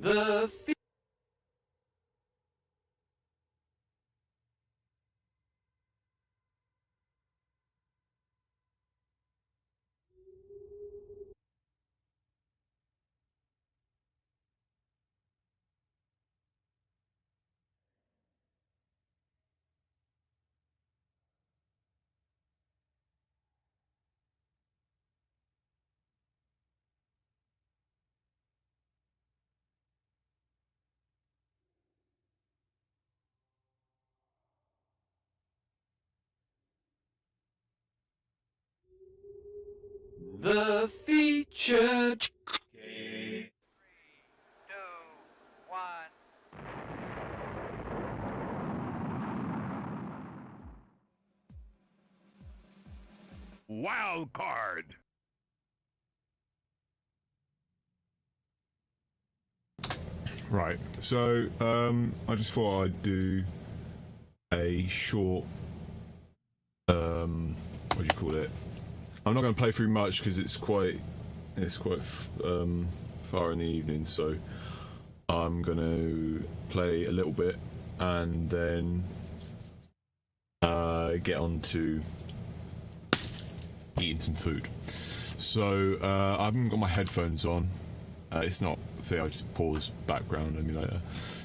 The feature. 3, 2, 1. Wild card. Right, so I just thought I'd do a short, what do you call it? I'm not going to play through much because it's quite far in the evening, so I'm going to play a little bit and then get on to eating some food. So I haven't got my headphones on. It's not a thing, I just pause background emulator.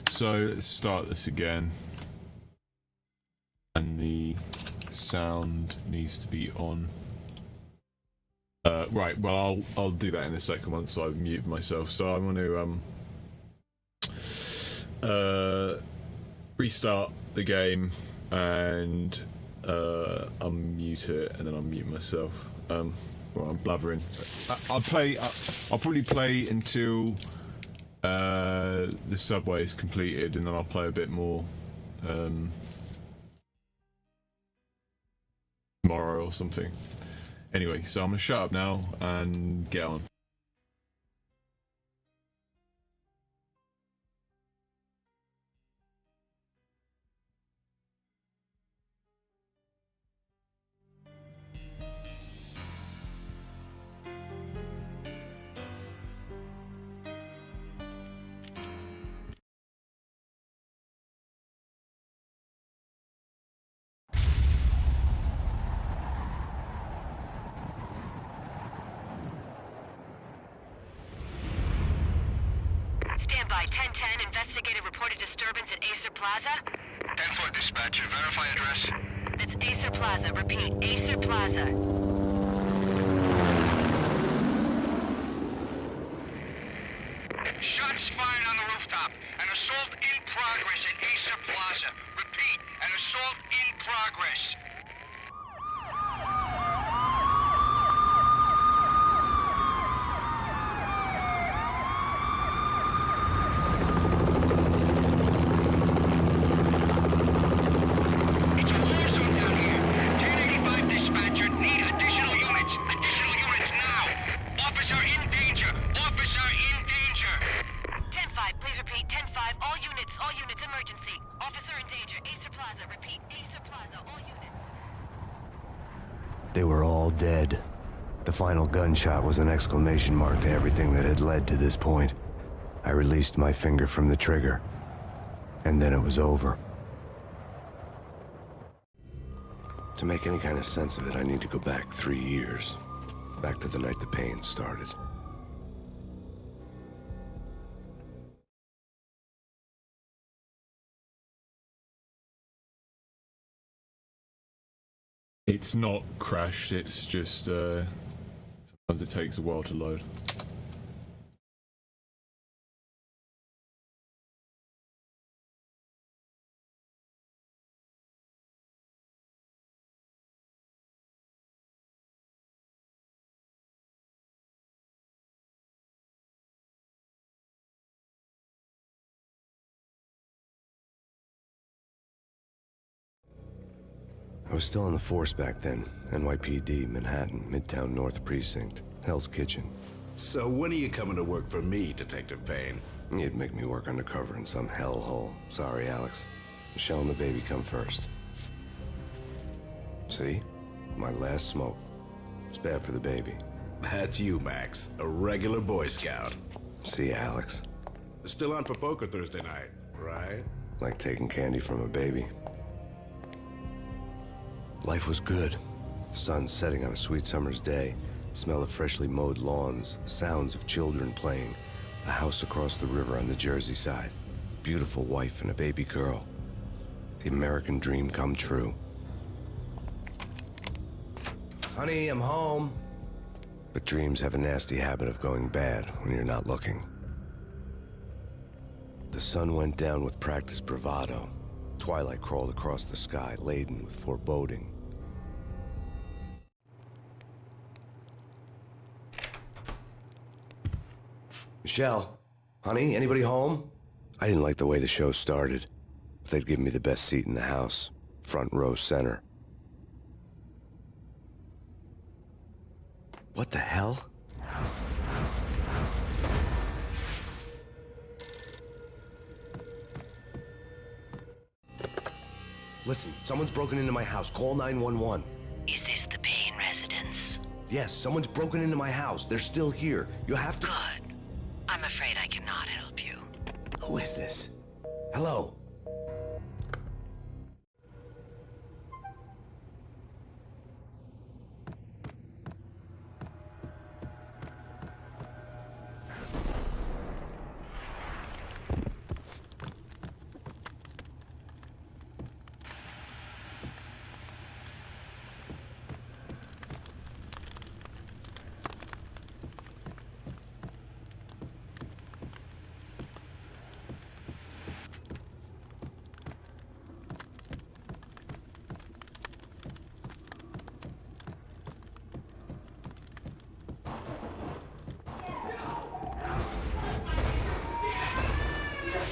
So let's start this again. And the sound needs to be on. Right, well I'll do that in a second once I've muted myself. So I'm going to restart the game and unmute it and then unmute myself. Well, I'm blathering. I'll probably play until the subway is completed, and then I'll play a bit more tomorrow or something. Anyway, so I'm gonna shut up now and get on. Stand by. 1010, investigated reported disturbance at Acer Plaza. 10-4 dispatcher, verify address. It's Acer Plaza. Repeat, Acer Plaza. Shots fired on the rooftop. An assault in progress at Acer Plaza. Repeat, an assault in progress. It's a war zone down here. 1085 dispatcher, need additional units. Additional units now. Officer in danger. Officer in danger. 10-5, please repeat. 10-5, all units, emergency. Officer in danger. Acer Plaza. Repeat, Acer Plaza, all units. They were all dead. The final gunshot was an exclamation mark to everything that had led to this point. I released my finger from the trigger, and then it was over. To make any kind of sense of it, I need to go back 3 years. Back to the night the pain started. It's not crashed, it's just sometimes it takes a while to load. I was still on the force back then. NYPD, Manhattan, Midtown North Precinct, Hell's Kitchen. So when are you coming to work for me, Detective Payne? You'd make me work undercover in some hellhole. Sorry, Alex. Michelle and the baby come first. See? My last smoke. It's bad for the baby. That's you, Max. A regular Boy Scout. See, Alex. Still on for poker Thursday night, right? Like taking candy from a baby. Life was good. The sun setting on a sweet summer's day, the smell of freshly mowed lawns, the sounds of children playing, a house across the river on the Jersey side, beautiful wife and a baby girl. The American dream come true. Honey, I'm home. But dreams have a nasty habit of going bad when you're not looking. The sun went down with practiced bravado. Twilight crawled across the sky, laden with foreboding. Michelle, honey, anybody home? I didn't like the way the show started. They'd give me the best seat in the house, front row center. What the hell? Listen, someone's broken into my house. Call 911. Is this the Payne residence? Yes, someone's broken into my house. They're still here. You have to... Good. I'm afraid I cannot help you. Who is this? Hello?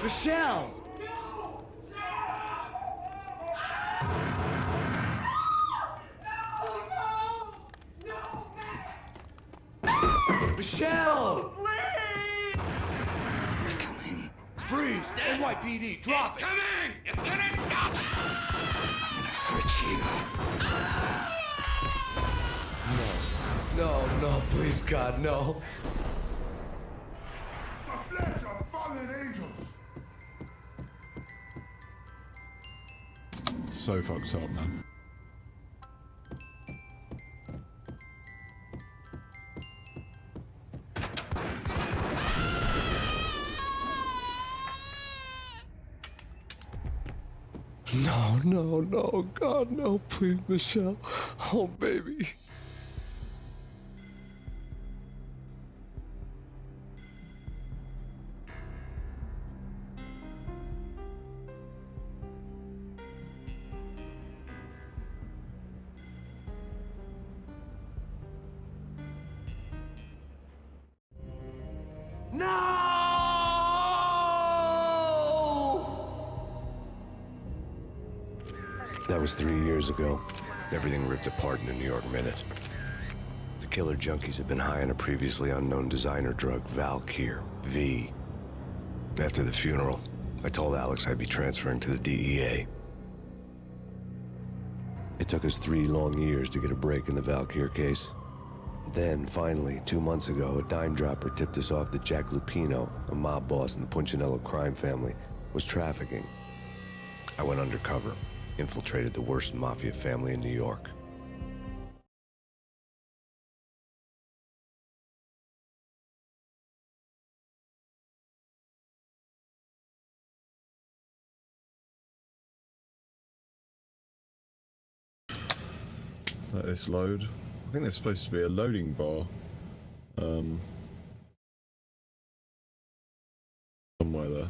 Michelle! Michelle! It's coming. Freeze! NYPD, drop it! Coming! You better stop! Hurt you. No, please, God, no. The flesh of fallen angels. So fucked up, man. No, God, no, please, Michelle. Oh, baby. That was 3 years ago. Everything ripped apart in a New York minute. The killer junkies had been high on a previously unknown designer drug, Valkyr, V. After the funeral, I told Alex I'd be transferring to the DEA. It took us 3 long years to get a break in the Valkyr case. Then, finally, 2 months ago, a dime dropper tipped us off that Jack Lupino, a mob boss in the Punchinello crime family, was trafficking. I went undercover, infiltrated the worst mafia family in New York. Let this load. I think there's supposed to be a loading bar. Somewhere there.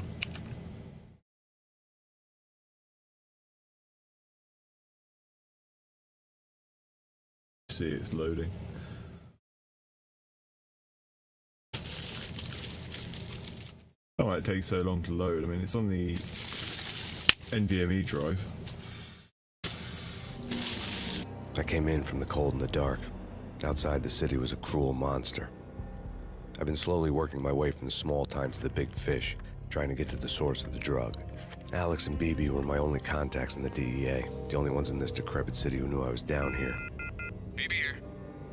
See, it's loading. Oh, why it takes so long to load. I mean, it's on the NVMe drive. I came in from the cold and the dark. Outside the city was a cruel monster. I've been slowly working my way from the small time to the big fish, trying to get to the source of the drug. Alex and BB were my only contacts in the DEA, the only ones in this decrepit city who knew I was down here. BB here.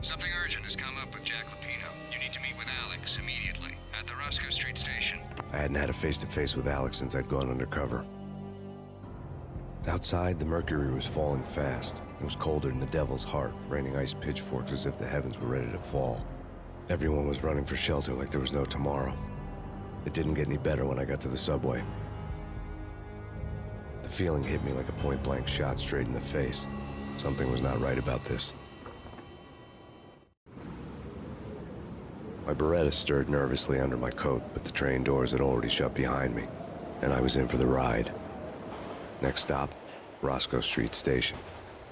Something urgent has come up with Jack Lupino. You need to meet with Alex immediately at the Roscoe Street Station. I hadn't had a face-to-face with Alex since I'd gone undercover. Outside, the mercury was falling fast. It was colder than the devil's heart, raining ice pitchforks as if the heavens were ready to fall. Everyone was running for shelter like there was no tomorrow. It didn't get any better when I got to the subway. The feeling hit me like a point-blank shot straight in the face. Something was not right about this. My Beretta stirred nervously under my coat, but the train doors had already shut behind me, and I was in for the ride. Next stop, Roscoe Street Station,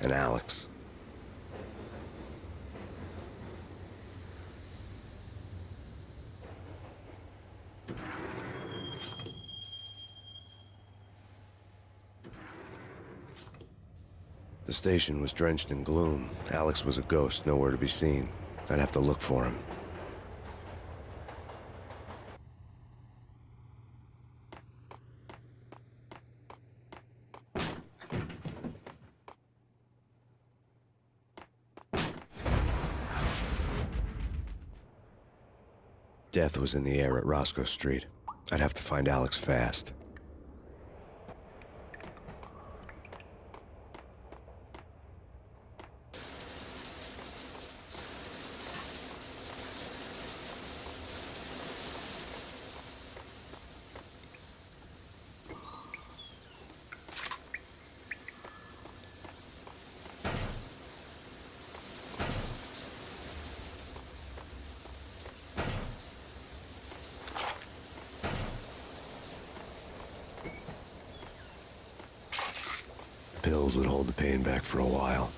and Alex. The station was drenched in gloom. Alex was a ghost, nowhere to be seen. I'd have to look for him. Death was in the air at Roscoe Street. I'd have to find Alex fast. Pills would hold the pain back for a while.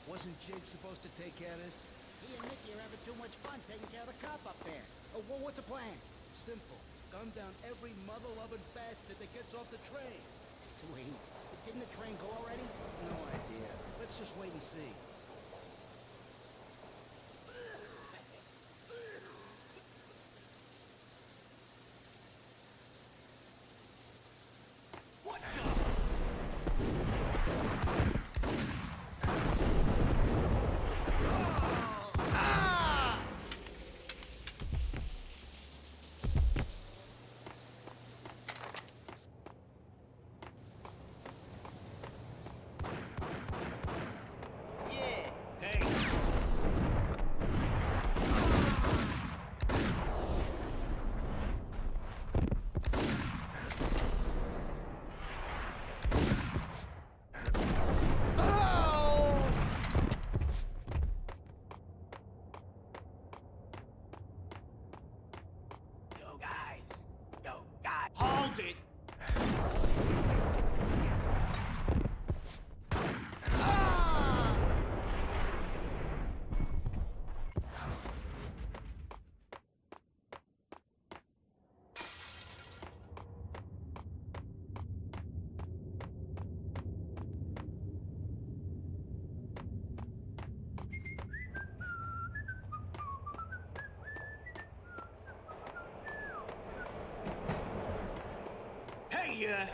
Wasn't Jake supposed to take care of this? He and Nicky are having too much fun taking care of the cop up there. Oh, well, what's the plan? Simple. Gun down every mother-loving bastard that gets off the train. Sweet. But didn't the train go already? No idea. Let's just wait and see. Hold it! Hey,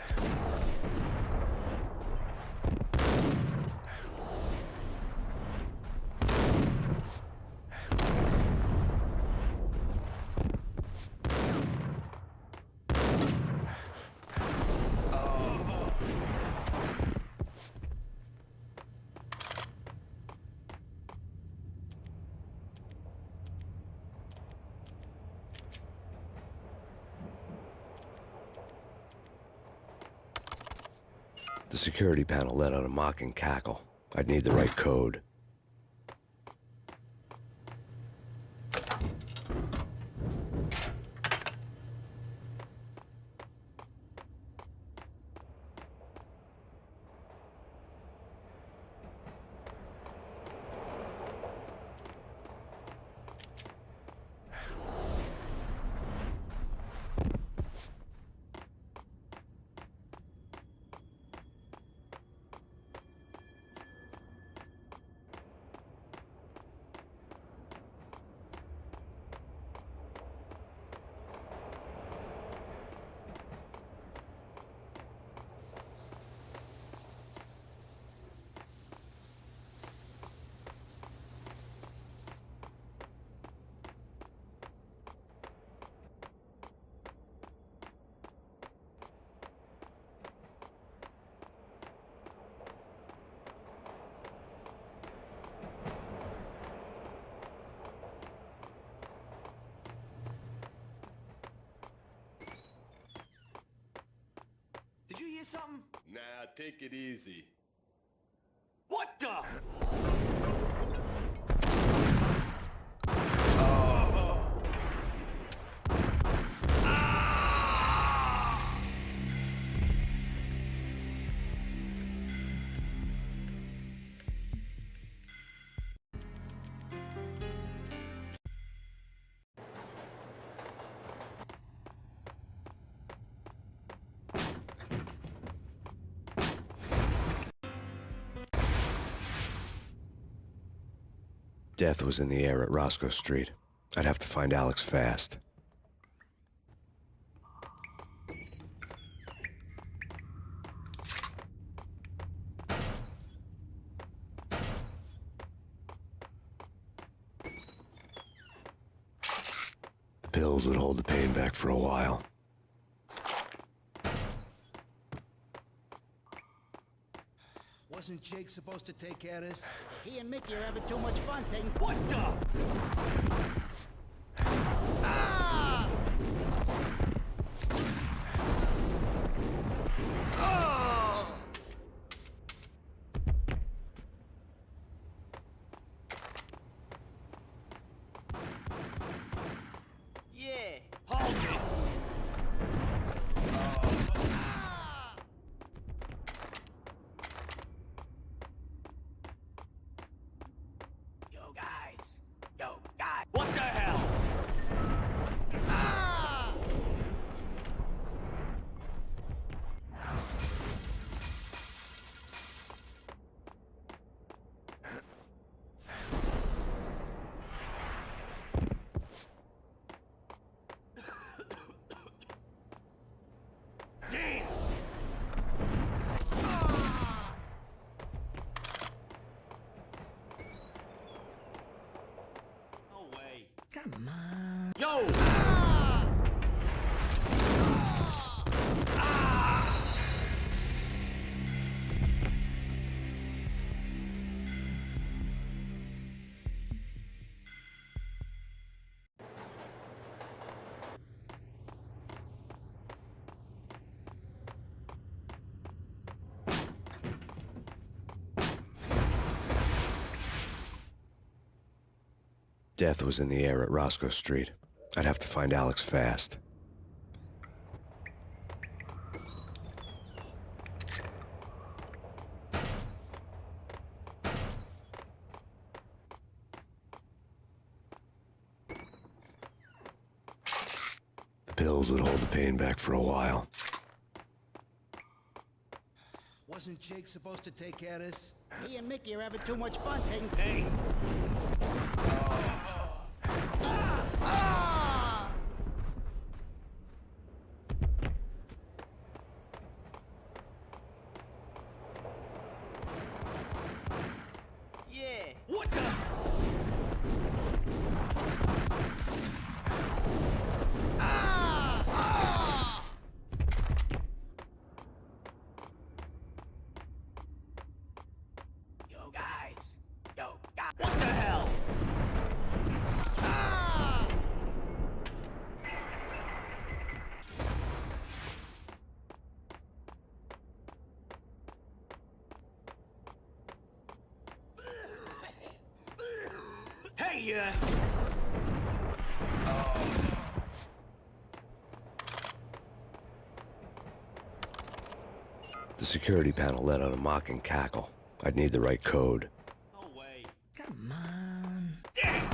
The security panel let out a mocking cackle. I'd need the right code. you hear something? Nah, take it easy. What the? Death was in the air at Roscoe Street. I'd have to find Alex fast. The pills would hold the pain back for a while. Wasn't Jake supposed to take care of this? He and Mickey are having too much fun taking... What the? Ah! Oh! Yeah, hold it! What the hell? Ah! Damn! Ah! No way. Come on. Yo! Ah! Ah! Death was in the air at Roscoe Street. I'd have to find Alex fast. The pills would hold the pain back for a while. Wasn't Jake supposed to take care of this? He and Mickey are having too much fun taking... Hey! Ah! Ah! Yeah! What the... Ah! Ah! Yo, guys! Yo, guys! What the hell? Ah! Hey, The security panel let out a mocking cackle. I'd need the right code. No way. Come on. Ah!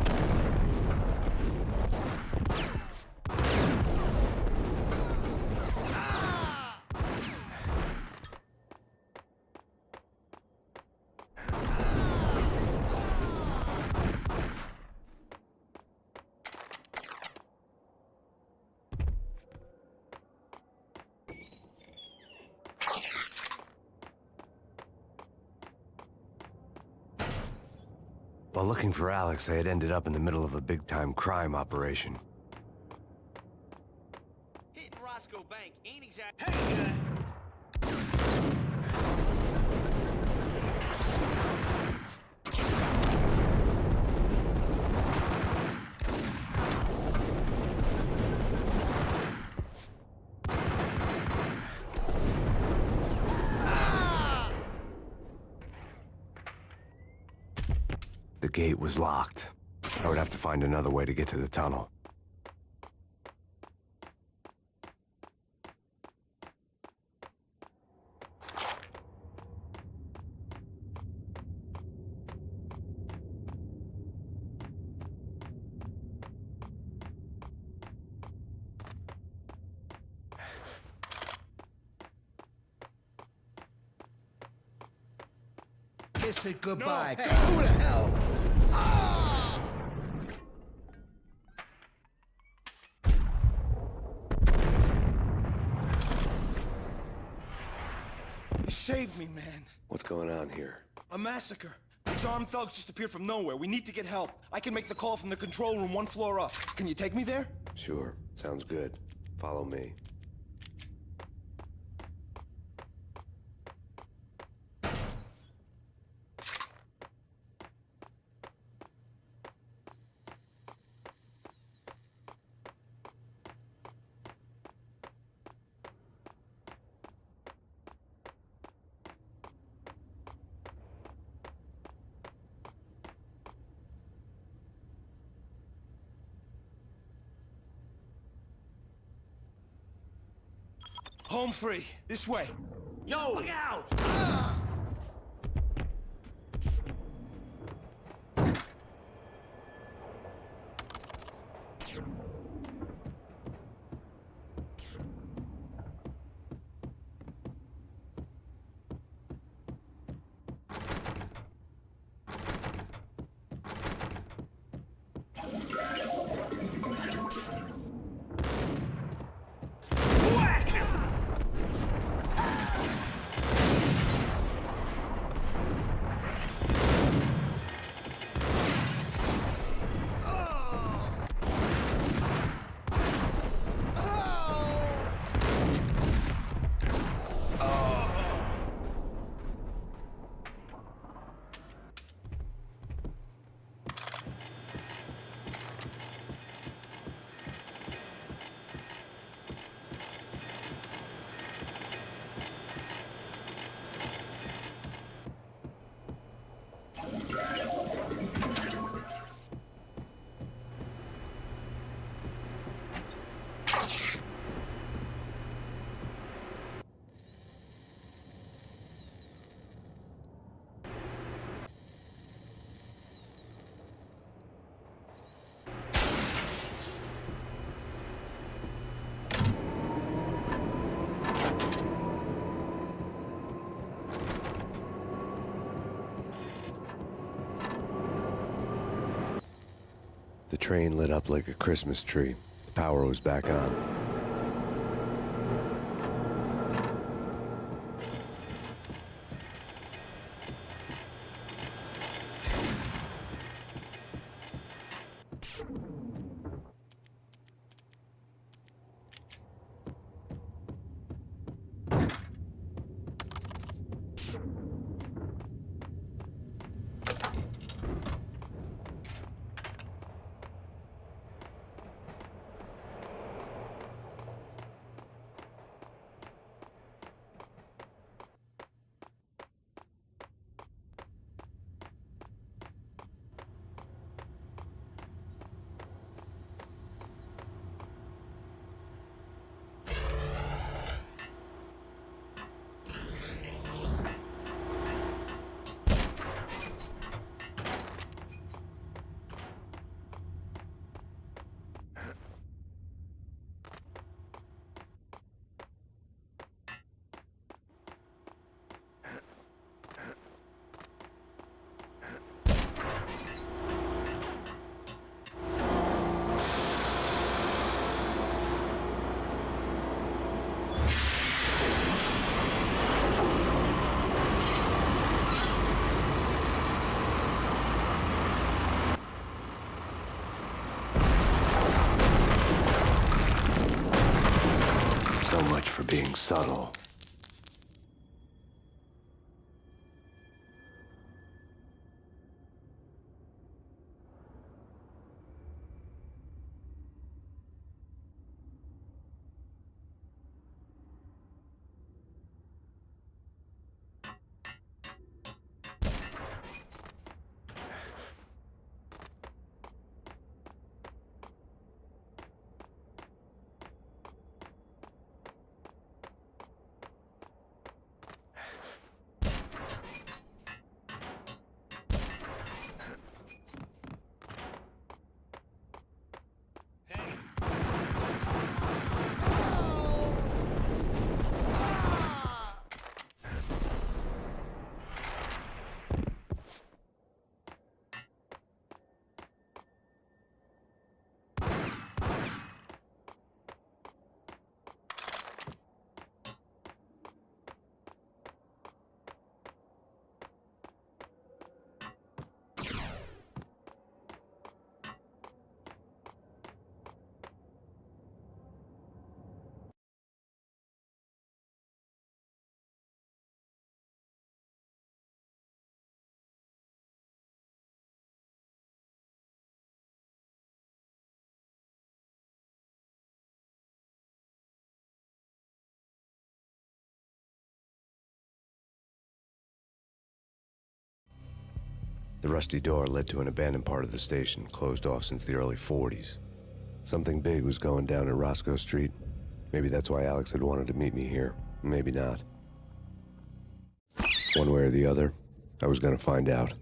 While looking for Alex, I had ended up in the middle of a big-time crime operation. Hitting Roscoe Bank ain't exact. Hey, The gate was locked. I would have to find another way to get to the tunnel. Kiss it goodbye. Hey, who the hell? You saved me, man. What's going on here? A massacre. These armed thugs just appeared from nowhere. We need to get help. I can make the call from the control room 1 floor up. Can you take me there? Sure, sounds good. Follow me. Home free. This way. Yo! Look out! The train lit up like a Christmas tree. The power was back on. So much for being subtle. The rusty door led to an abandoned part of the station, closed off since the early 40s. Something big was going down at Roscoe Street. Maybe that's why Alex had wanted to meet me here. Maybe not. One way or the other, I was gonna find out.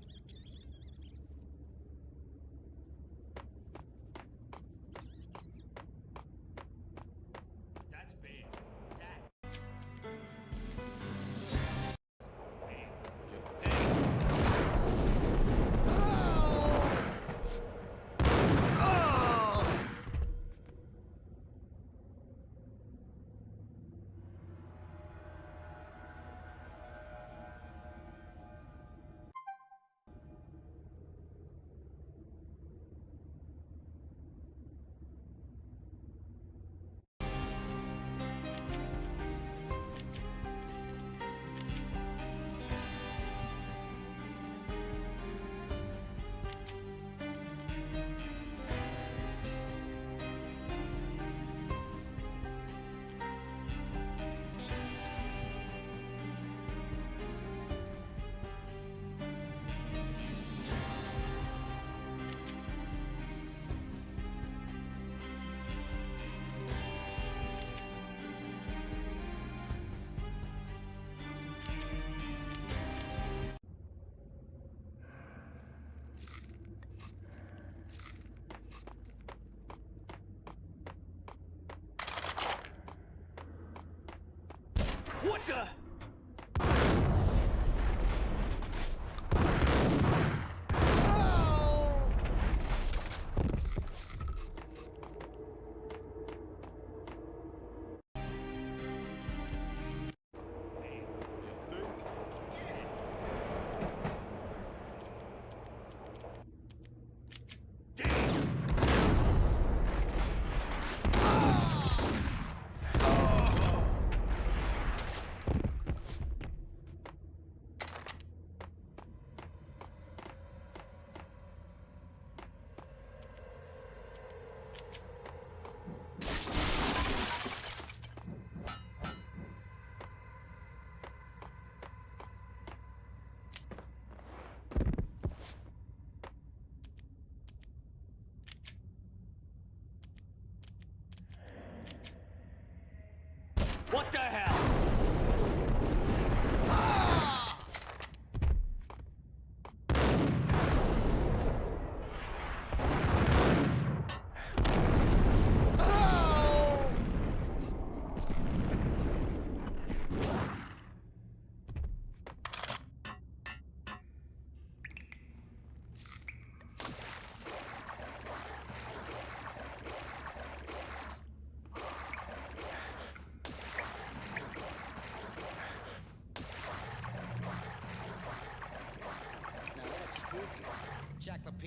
What the? What the hell?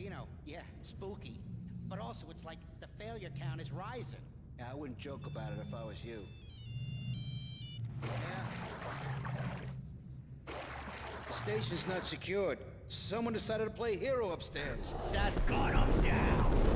Filipino, yeah, spooky. But also, it's like the failure count is rising. Yeah, I wouldn't joke about it if I was you. Yeah. The station's not secured. Someone decided to play hero upstairs. That got him down.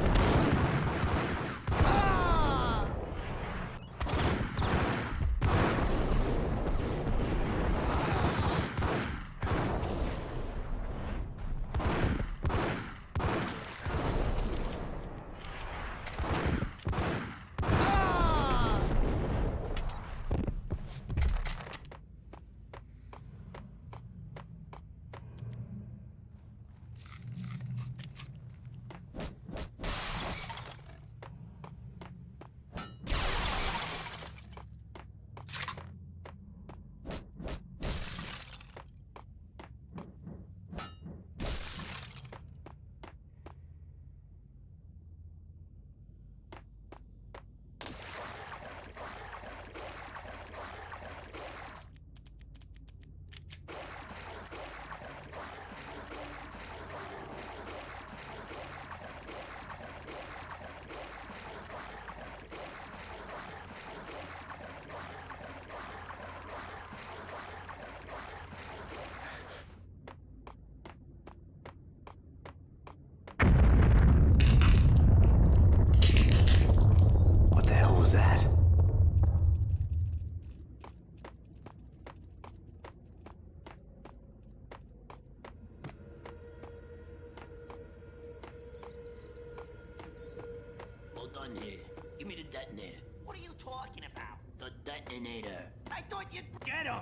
done here. Give me the detonator. What are you talking about? The detonator. I thought you'd get him.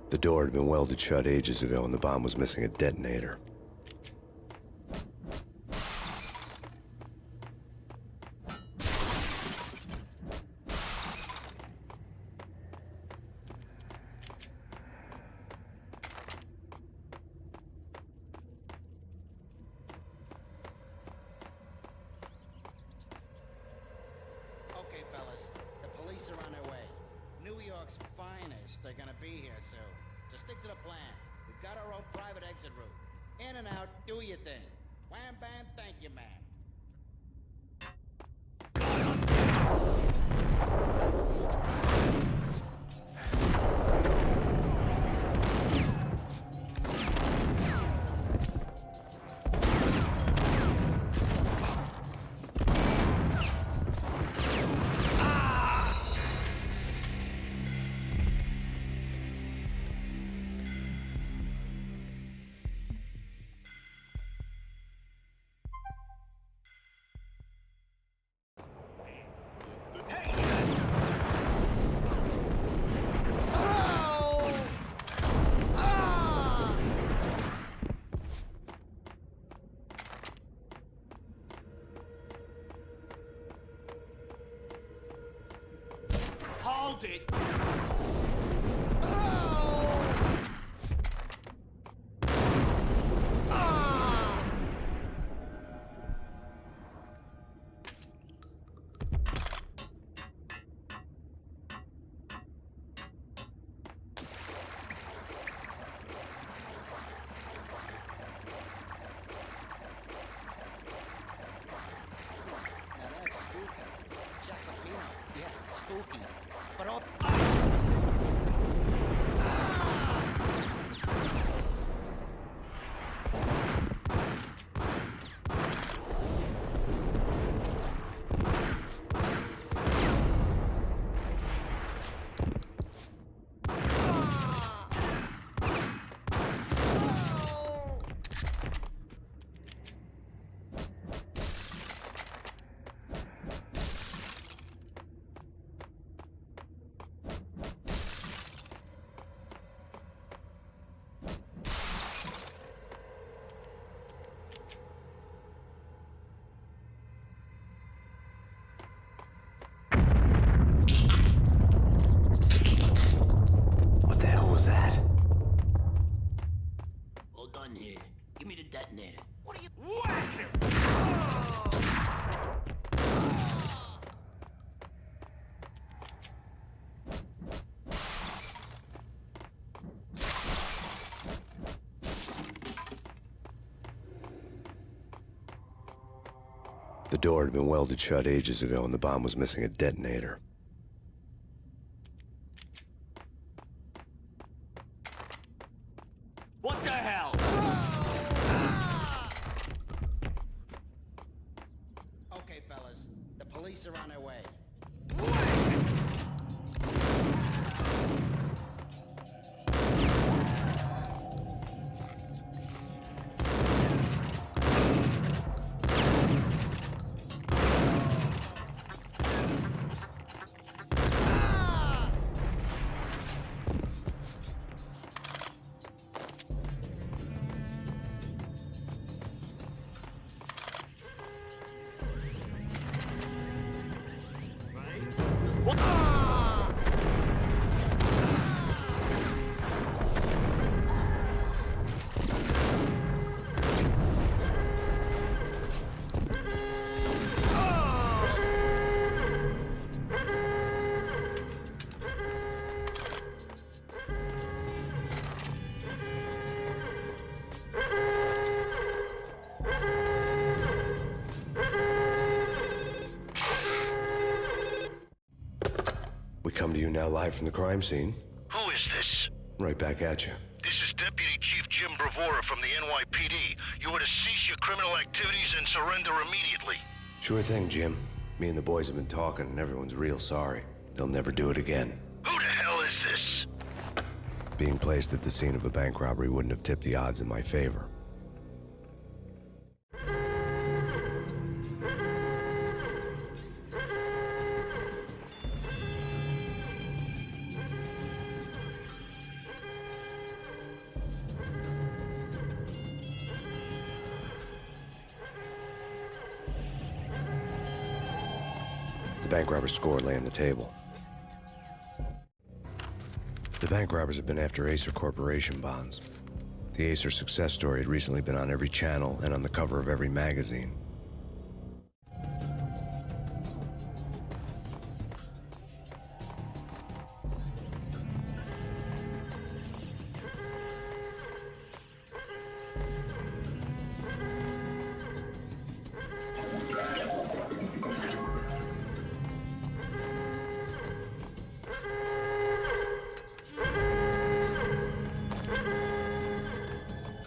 The door had been welded shut ages ago and the bomb was missing a detonator. Okay, fellas. The police are on their way. New York's finest are gonna be here soon. Just stick to the plan. We've got our own private exit route. In and out, do your thing. Wham bam, thank you, man. Hold it! Now that's spooky. Jacopino. Yeah, spooky. But all... What the hell was that? All done here. Give me the detonator. What are you... Whack him! The door had been welded shut ages ago and the bomb was missing a detonator. What the hell? Okay, fellas. The police are on their way. to you now live from the crime scene. Who is this? Right back at you. This is Deputy Chief Jim Bravura from the NYPD. You are to cease your criminal activities and surrender immediately. Sure thing, Jim. Me and the boys have been talking, and everyone's real sorry. They'll never do it again. Who the hell is this? Being placed at the scene of a bank robbery wouldn't have tipped the odds in my favor. The bank robber's score lay on the table. The bank robbers have been after Acer Corporation bonds. The Acer success story had recently been on every channel and on the cover of every magazine.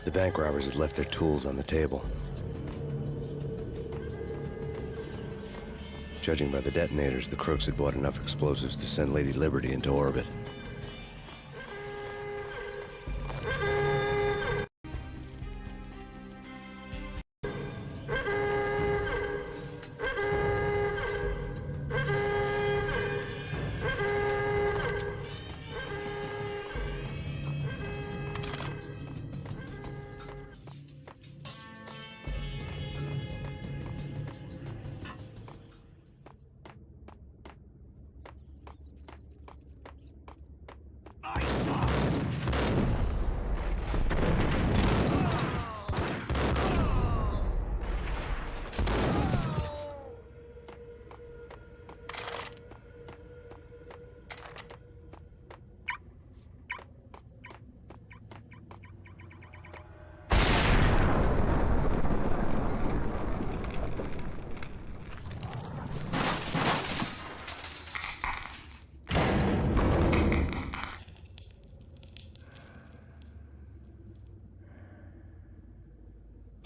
The bank robbers had left their tools on the table. Judging by the detonators, the crooks had bought enough explosives to send Lady Liberty into orbit.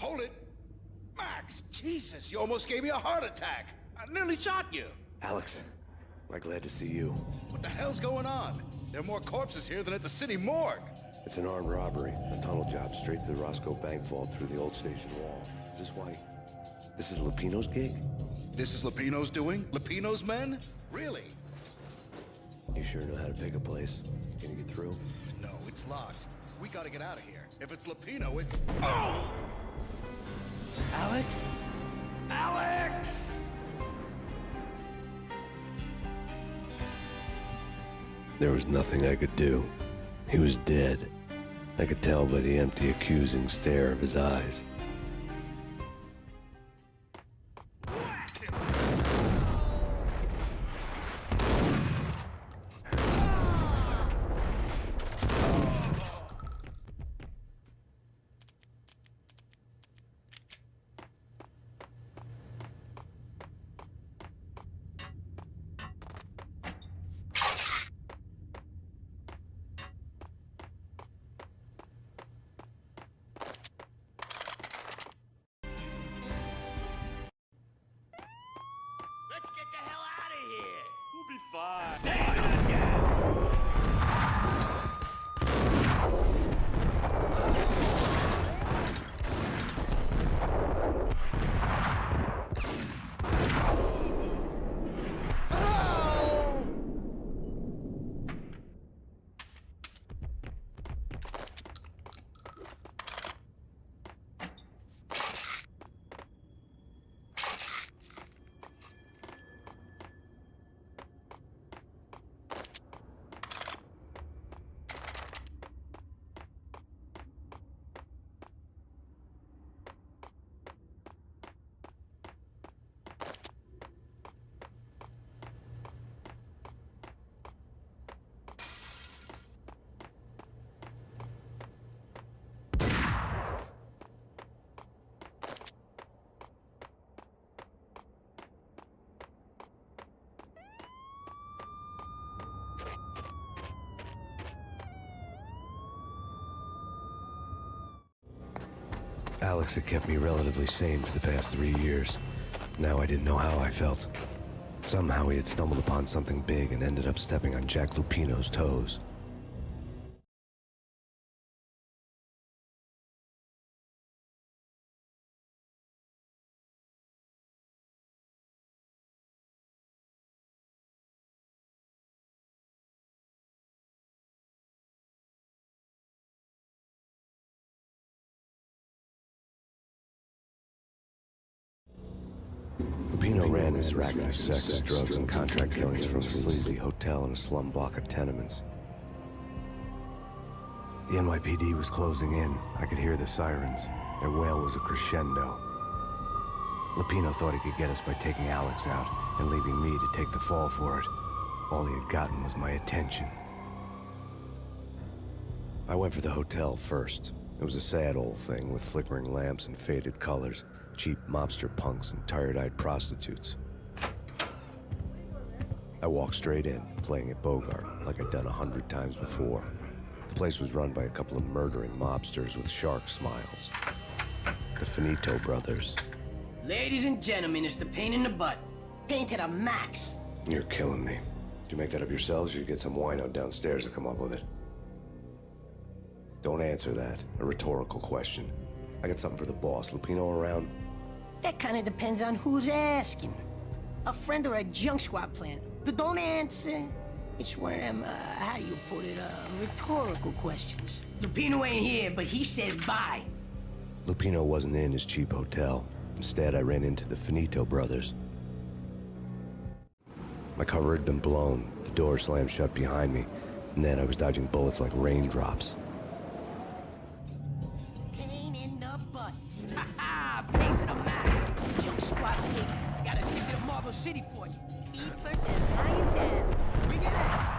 Hold it! Max, Jesus, you almost gave me a heart attack. I nearly shot you. Alex, I'm glad to see you. What the hell's going on? There are more corpses here than at the city morgue. It's an armed robbery, a tunnel job straight to the Roscoe Bank vault through the old station wall. Is this why? This is Lupino's gig? This is Lupino's doing? Lupino's men? Really? You sure know how to pick a place? Can you get through? No, it's locked. We gotta get out of here. If it's Lupino, it's... Oh! Alex? Alex! There was nothing I could do. He was dead. I could tell by the empty, accusing stare of his eyes. Alex had kept me relatively sane for the past 3 years. Now I didn't know how I felt. Somehow he had stumbled upon something big and ended up stepping on Jack Lupino's toes. Lupino ran his racket of sex, drugs, and contract killings from a sleazy hotel in a slum block of tenements. The NYPD was closing in. I could hear the sirens. Their wail was a crescendo. Lupino thought he could get us by taking Alex out and leaving me to take the fall for it. All he had gotten was my attention. I went for the hotel first. It was a sad old thing with flickering lamps and faded colors. Cheap mobster punks and tired-eyed prostitutes. I walked straight in, playing at Bogart, like I'd done 100 times before. The place was run by a couple of murdering mobsters with shark smiles. The Finito brothers. Ladies and gentlemen, it's the pain in the butt. Pain to the max. You're killing me. Did you make that up yourselves, or you get some wino downstairs to come up with it? Don't answer that. A rhetorical question. I got something for the boss. Lupino around? That kind of depends on who's asking. A friend or a junk squad plan. Don't answer. It's one of them, how do you put it, rhetorical questions. Lupino ain't here, but he said bye. Lupino wasn't in his cheap hotel. Instead, I ran into the Finito brothers. My cover had been blown. The door slammed shut behind me. And then I was dodging bullets like raindrops. Pain in the butt. Ha ha! Pain to the max. Junk squad pig. Got a ticket to Marble City for you. Eat first and lying down. Bring it out.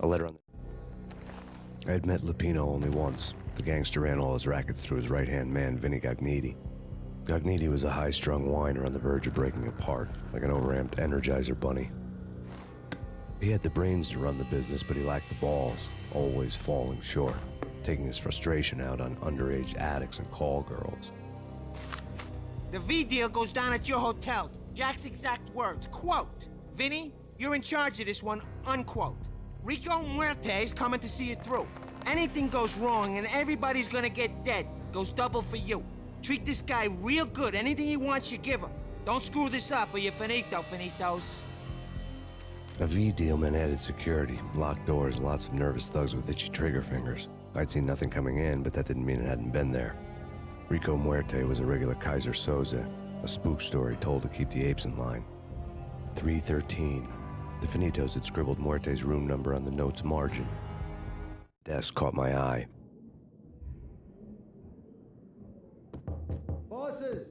A letter on the... I had met Lupino only once. The gangster ran all his rackets through his right-hand man, Vinny Gagniti. Gagniti was a high-strung whiner on the verge of breaking apart, like an overamped Energizer bunny. He had the brains to run the business, but he lacked the balls, always falling short, taking his frustration out on underage addicts and call girls. The V deal goes down at your hotel. Jack's exact words, quote, "Vinny, you're in charge of this one," unquote. Rico Muerte's coming to see it through. Anything goes wrong and everybody's gonna get dead. Goes double for you. Treat this guy real good. Anything he wants, you give him. Don't screw this up or you're finito, finitos. A V deal meant added security, locked doors, and lots of nervous thugs with itchy trigger fingers. I'd seen nothing coming in, but that didn't mean it hadn't been there. Rico Muerte was a regular Kaiser Soze, a spook story told to keep the apes in line. 313. The Finitos had scribbled Muerte's room number on the note's margin. Desk caught my eye. Bosses!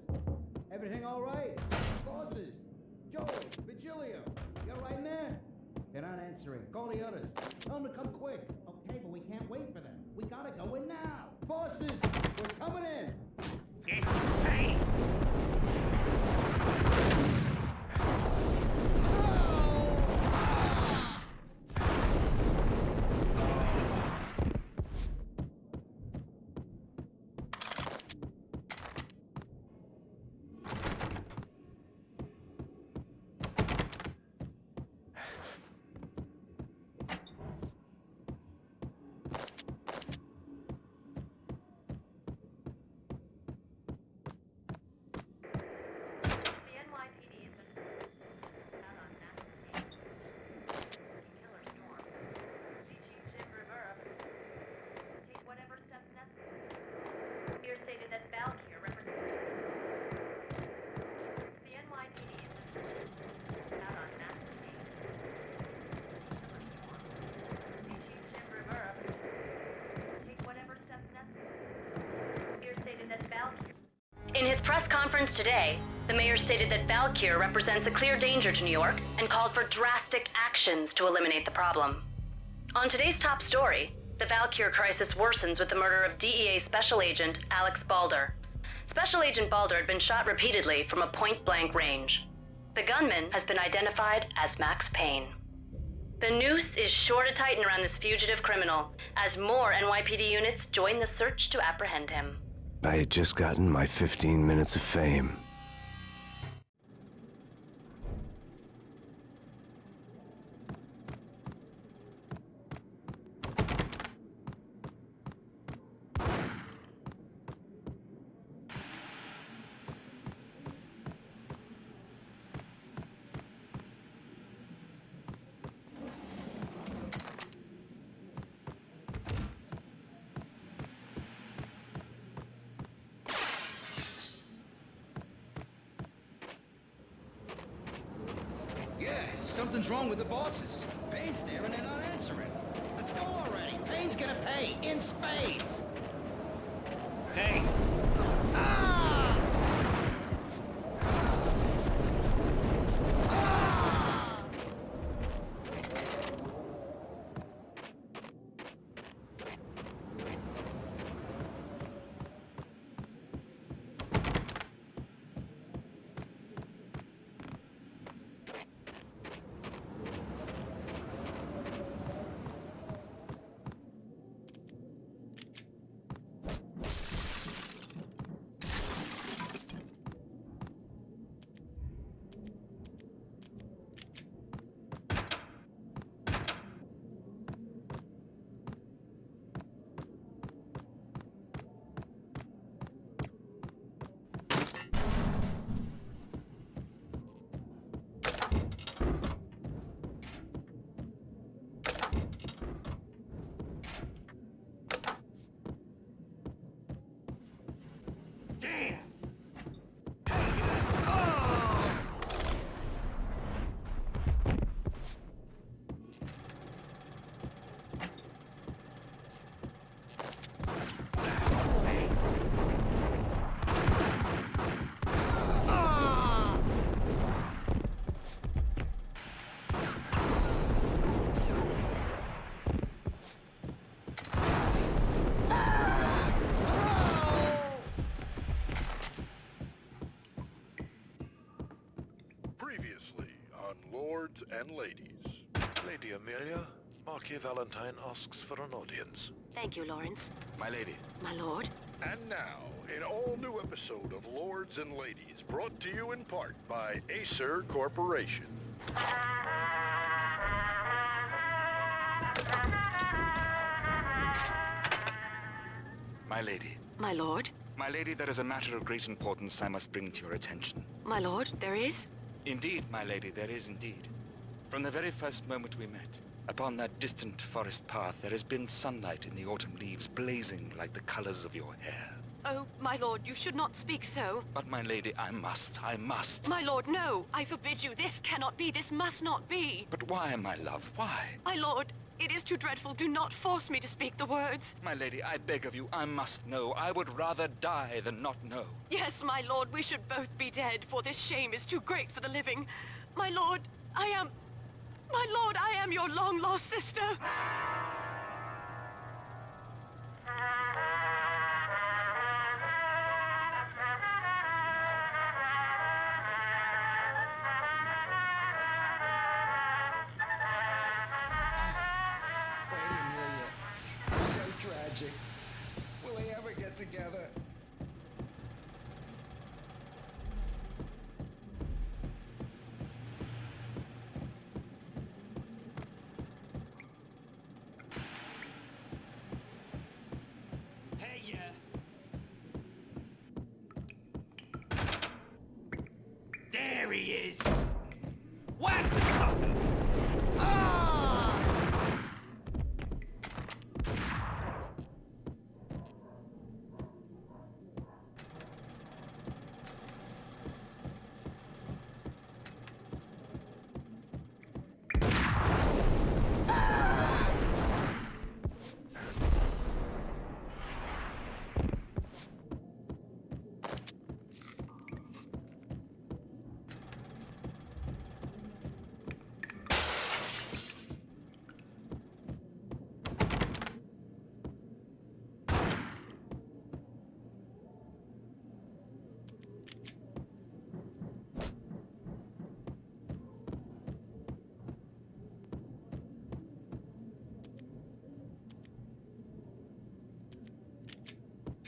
Everything all right? Bosses! Joe! Vigilio! You're right in there? They're not answering. Call the others. Tell them to come quick. Okay, but we can't wait for them. We gotta go in now. Bosses! We're coming in! It's pain. conference today, the mayor stated that Valkyr represents a clear danger to New York and called for drastic actions to eliminate the problem. On today's top story, the Valkyr crisis worsens with the murder of DEA Special Agent Alex Balder. Special Agent Balder had been shot repeatedly from a point-blank range. The gunman has been identified as Max Payne. The noose is sure to tighten around this fugitive criminal as more NYPD units join the search to apprehend him. I had just gotten my 15 minutes of fame. Yeah, something's wrong with the bosses. Payne's there and they're not answering. Let's go already. Payne's gonna pay in spades. Hey. Ah! Ah! Lords and ladies. Lady Amelia, Marquis Valentine asks for an audience. Thank you, Lawrence. My lady. My lord. And now, an all-new episode of Lords and Ladies, brought to you in part by Acer Corporation. My lady. My lord. My lady, there is a matter of great importance I must bring to your attention. My lord, there is? Indeed, my lady, there is indeed. From the very first moment we met, upon that distant forest path, there has been sunlight in the autumn leaves blazing like the colors of your hair. Oh, my lord, you should not speak so. But, my lady, I must. My lord, no! I forbid you. This cannot be. This must not be. But why, my love? Why? My lord, it is too dreadful. Do not force me to speak the words. My lady, I beg of you, I must know. I would rather die than not know. Yes, my lord, we should both be dead, for this shame is too great for the living. My lord, I am your long-lost sister. Will they ever get together? Hey, there he is! What?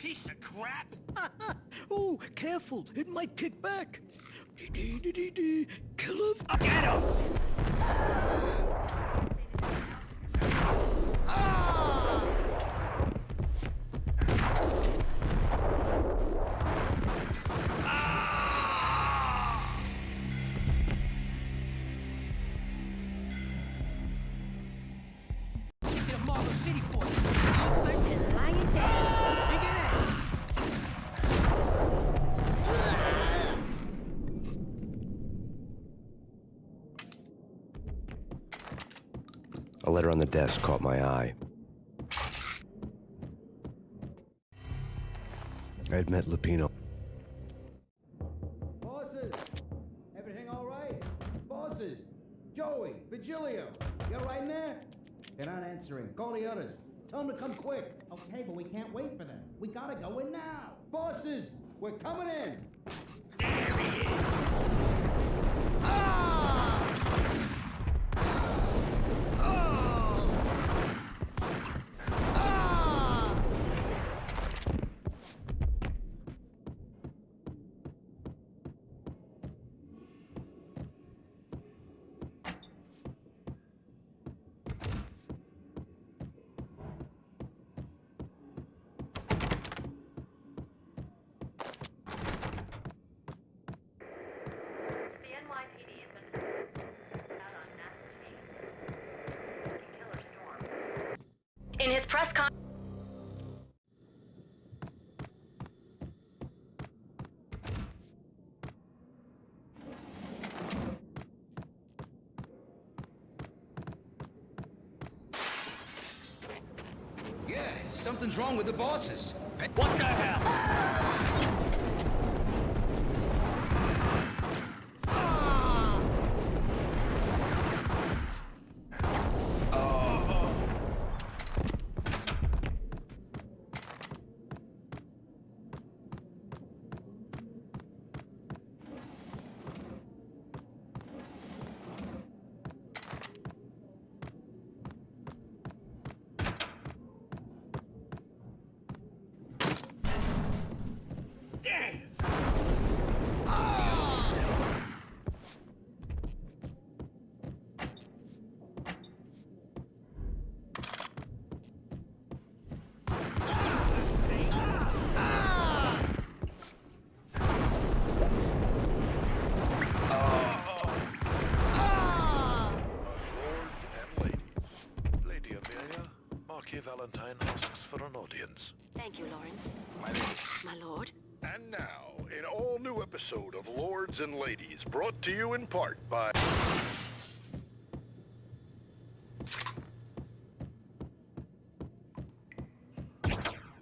Piece of crap! Oh, careful, it might kick back. Kill him. Get him! A letter on the desk caught my eye. I'd met Lupino. Bosses, everything all right? Bosses, Joey, Vigilio, you all right in there? They're not answering. Call the others. Tell them to come quick. Okay, but we can't wait for them. We gotta go in now. Bosses, we're coming in. There he is! In his press con... Yeah, something's wrong with the bosses. What the hell? Valentine asks for an audience. Thank you, Lawrence. My lord. And now, an all-new episode of Lords and Ladies, brought to you in part by...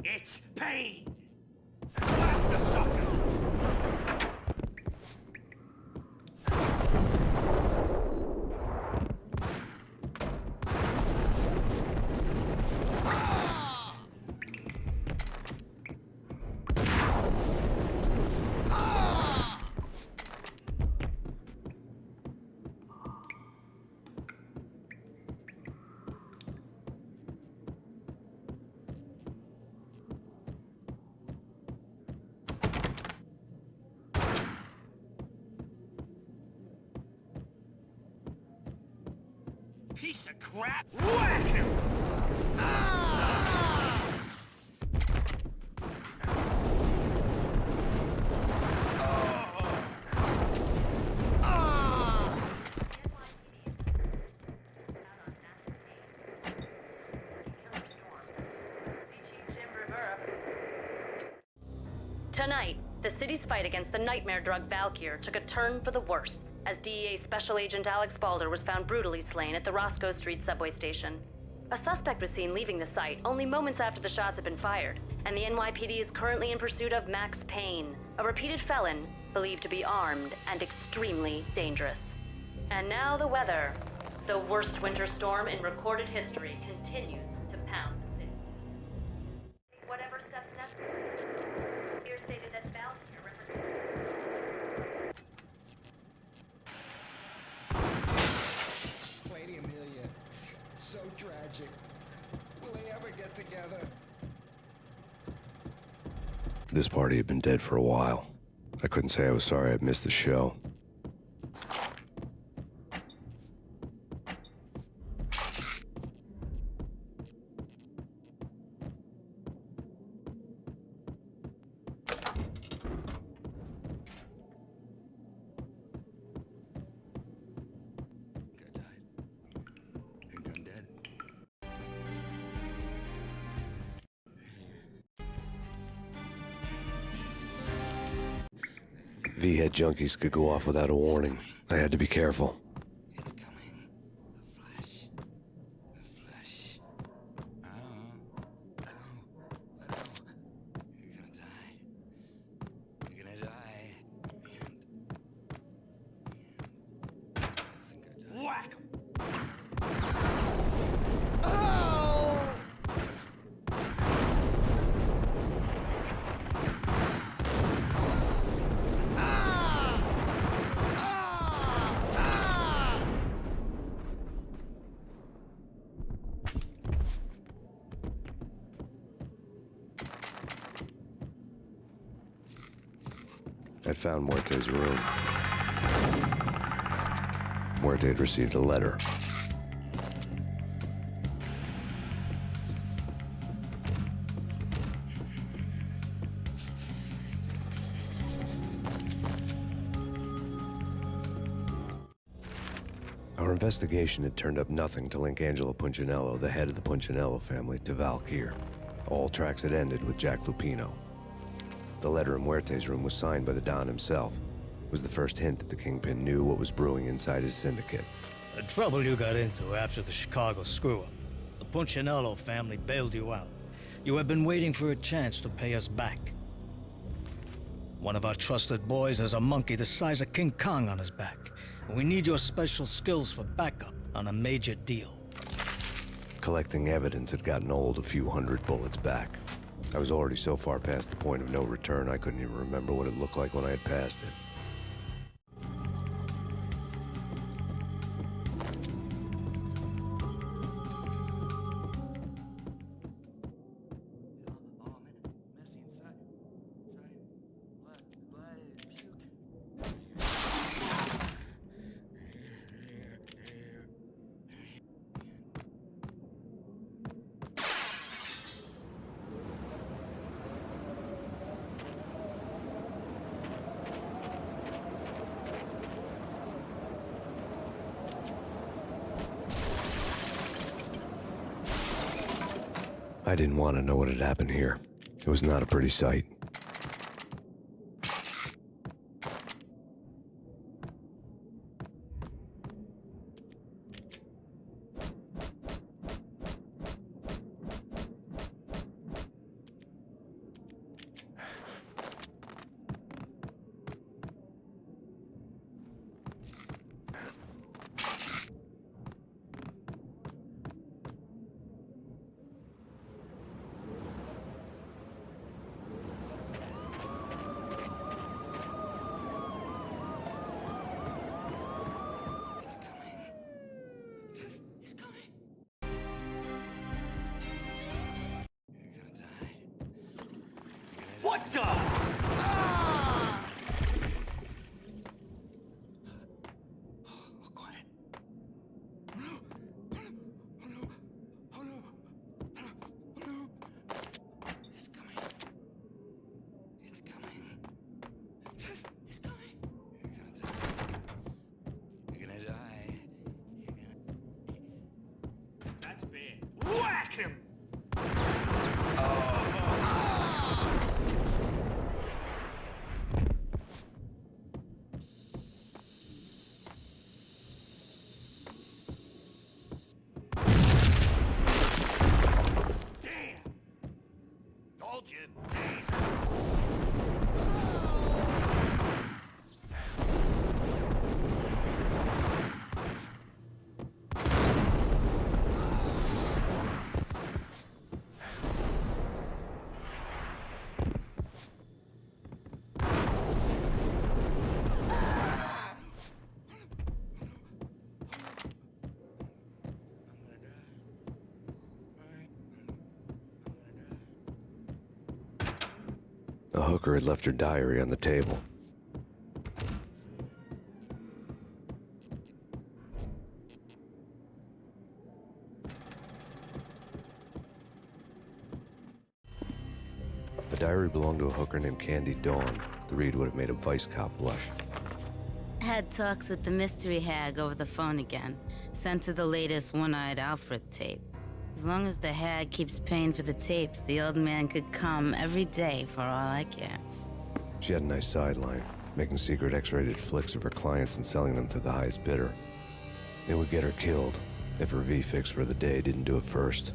It's Payne! Clap the sucker! Piece of crap! Whack him! Tonight, the city's fight against the nightmare drug Valkyr took a turn for the worse, as DEA Special Agent Alex Balder was found brutally slain at the Roscoe Street subway station. A suspect was seen leaving the site only moments after the shots had been fired, and the NYPD is currently in pursuit of Max Payne, a repeated felon believed to be armed and extremely dangerous. And now the weather. The worst winter storm in recorded history continues to pound the city. Whatever steps necessary. Here stated that Valkyr represents... Lady Amelia, so tragic. Will they ever get together? This party had been dead for a while. I couldn't say I was sorry I'd missed the show. V-head junkies could go off without a warning. I had to be careful. I'd found Muerte's room. Muerte had received a letter. Our investigation had turned up nothing to link Angelo Punchinello, the head of the Punchinello family, to Valkyr. All tracks had ended with Jack Lupino. The letter in Muerte's room was signed by the Don himself. It was the first hint that the Kingpin knew what was brewing inside his syndicate. The trouble you got into after the Chicago screw-up. The Punchinello family bailed you out. You have been waiting for a chance to pay us back. One of our trusted boys has a monkey the size of King Kong on his back. We need your special skills for backup on a major deal. Collecting evidence had gotten old a few hundred bullets back. I was already so far past the point of no return, I couldn't even remember what it looked like when I had passed it. I didn't want to know what had happened here. It was not a pretty sight. What the? Ah! Oh, quiet. It's coming. It's coming. It's coming. You're gonna die. You're gonna... That's bad. Whack him! A hooker had left her diary on the table. The diary belonged to a hooker named Candy Dawn. The read would have made a vice cop blush. Had talks with the mystery hag over the phone again. Sent to the latest One-Eyed Alfred tape. As long as the hag keeps paying for the tapes, the old man could come every day for all I care. She had a nice sideline, making secret X-rated flicks of her clients and selling them to the highest bidder. It would get her killed if her V-fix for the day didn't do it first.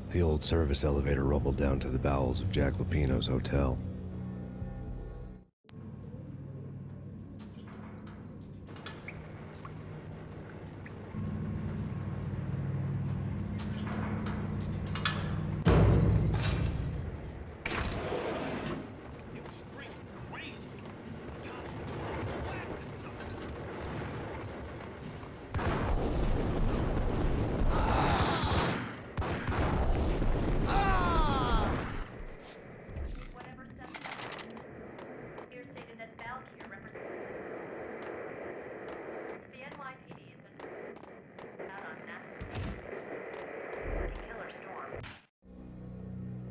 The old service elevator rumbled down to the bowels of Jack Lupino's hotel.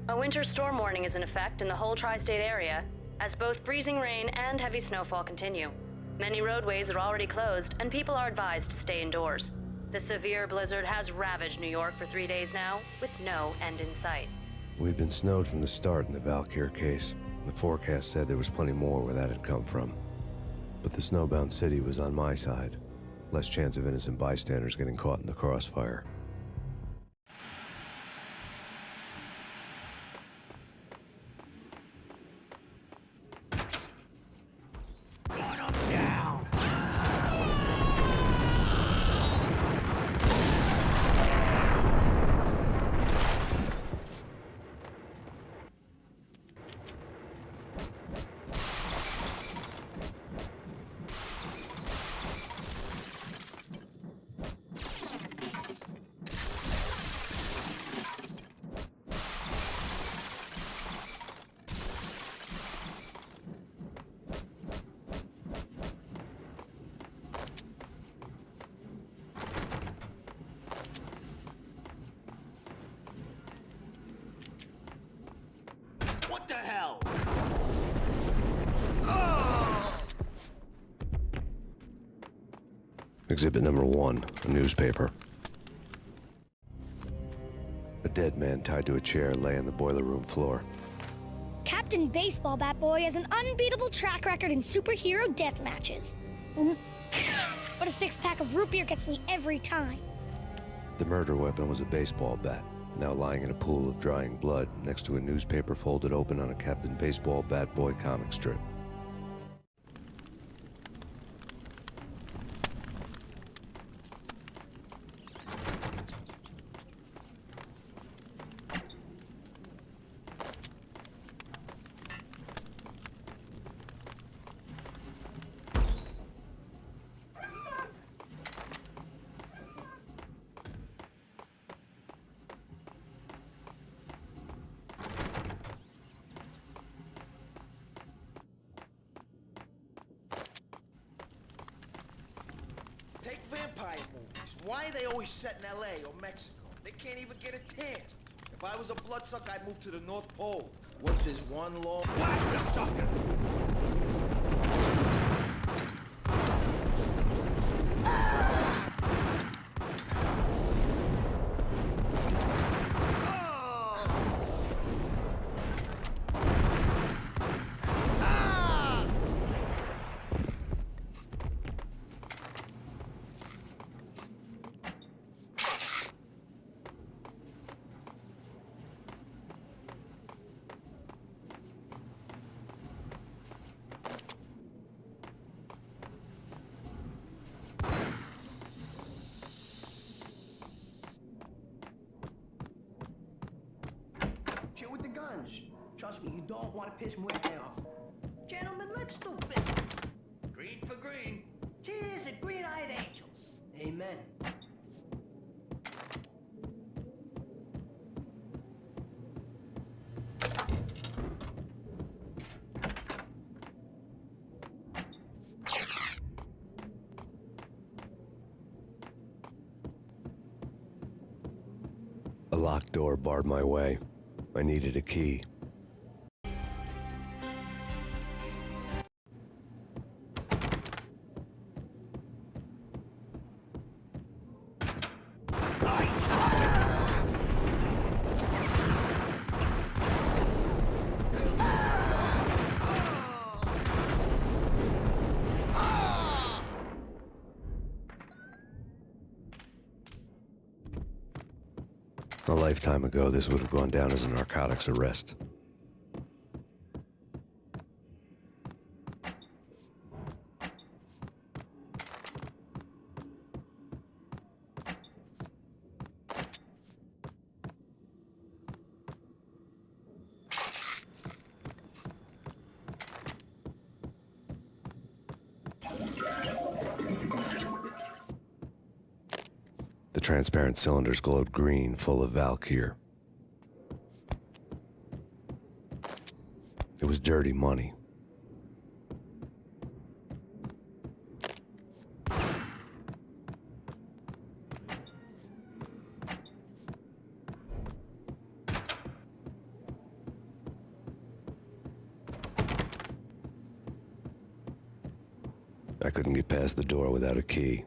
A winter storm warning is in effect in the whole tri-state area, as both freezing rain and heavy snowfall continue. Many roadways are already closed, and people are advised to stay indoors. The severe blizzard has ravaged New York for 3 days now, with no end in sight. We'd been snowed from the start in the Valkyr case. The forecast said there was plenty more where that had come from. But the snowbound city was on my side. Less chance of innocent bystanders getting caught in the crossfire. What the hell? Exhibit number 1, a newspaper. A dead man tied to a chair lay on the boiler room floor. Captain Baseball Bat Boy has an unbeatable track record in superhero death matches. But a six-pack of root beer gets me every time. The murder weapon was a baseball bat, now lying in a pool of drying blood next to a newspaper folded open on a Captain Baseball Bat Boy comic strip. Take vampire movies. Why are they always set in LA or Mexico? They can't even get a tan. If I was a bloodsucker, I'd move to the North Pole. What is one long... Blast the sucker! Chill with the guns. Trust me, you don't want to piss Muerte off. Gentlemen, let's do business. Green for green. Cheers at green-eyed angels. Amen. A locked door barred my way. I needed a key. A lifetime ago, this would have gone down as a narcotics arrest. The transparent cylinders glowed green, full of Valkyr. It was dirty money. I couldn't get past the door without a key.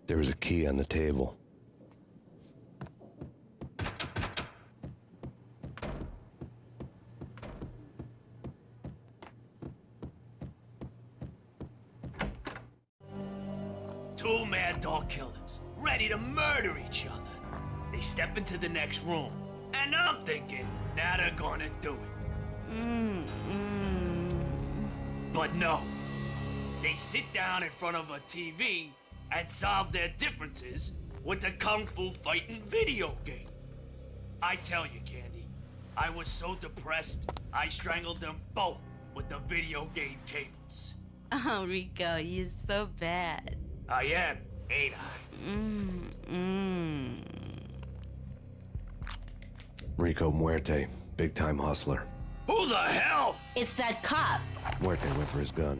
There was a key on the table. Two mad dog killers, ready to murder each other. They step into the next room, and I'm thinking, now they're gonna do it. But no. They sit down in front of a TV and solve their differences with the Kung Fu fighting video game. I tell you, Candy, I was so depressed, I strangled them both with the video game cables. Oh, Rico, you're so bad. I am, ain't I? Rico Muerte, big-time hustler. Who the hell? It's that cop. Muerte went for his gun.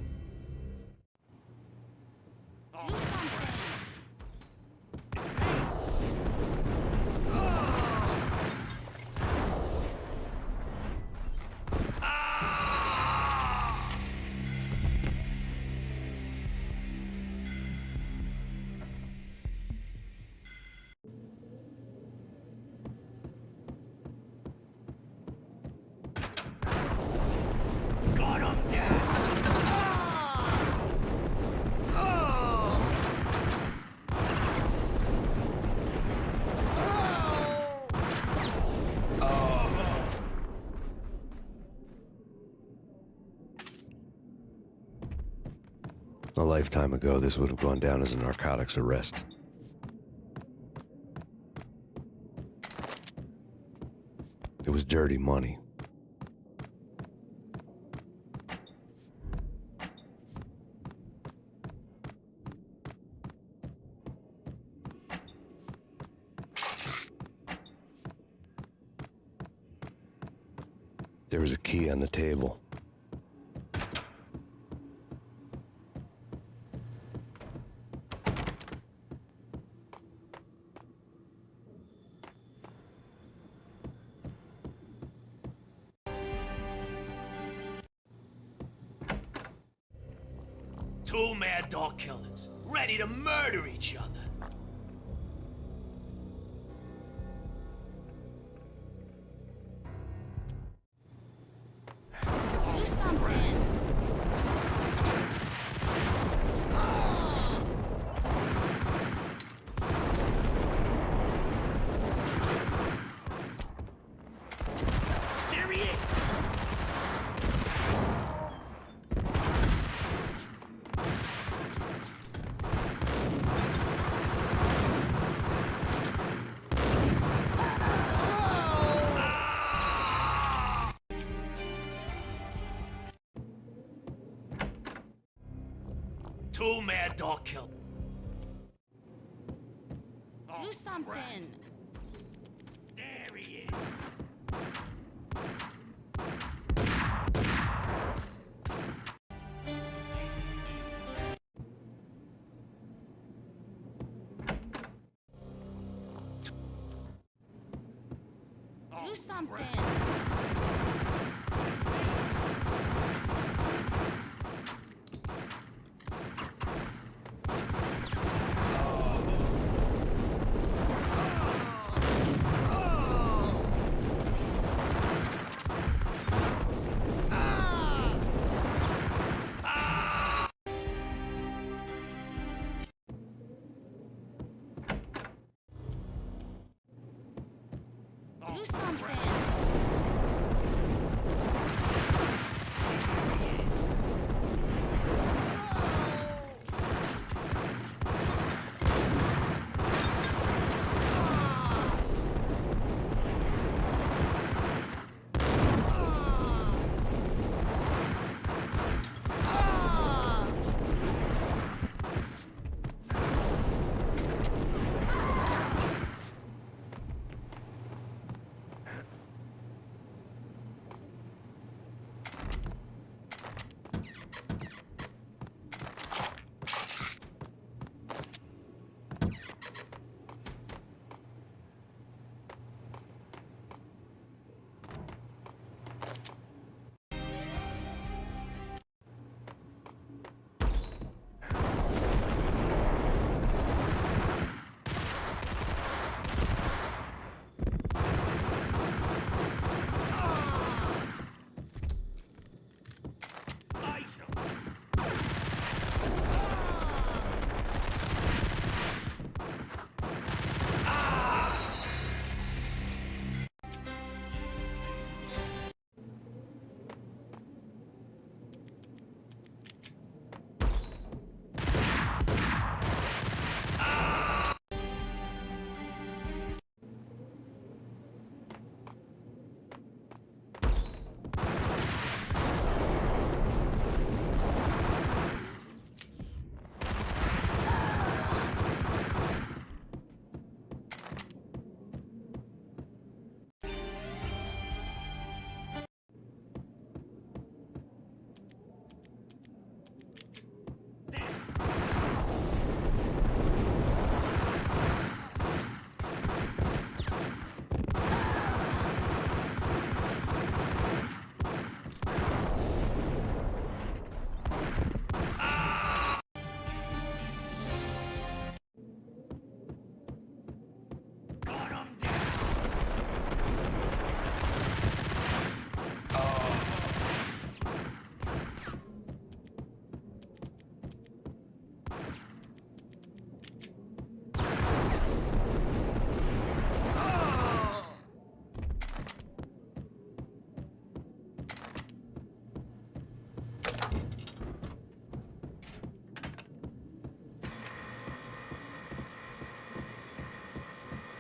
A lifetime ago, this would have gone down as a narcotics arrest. It was dirty money. There was a key on the table. Two mad dog killers, ready to murder each other. Do something. There he is. Two mad dog killers. Do something. There he is. Do something. Do something.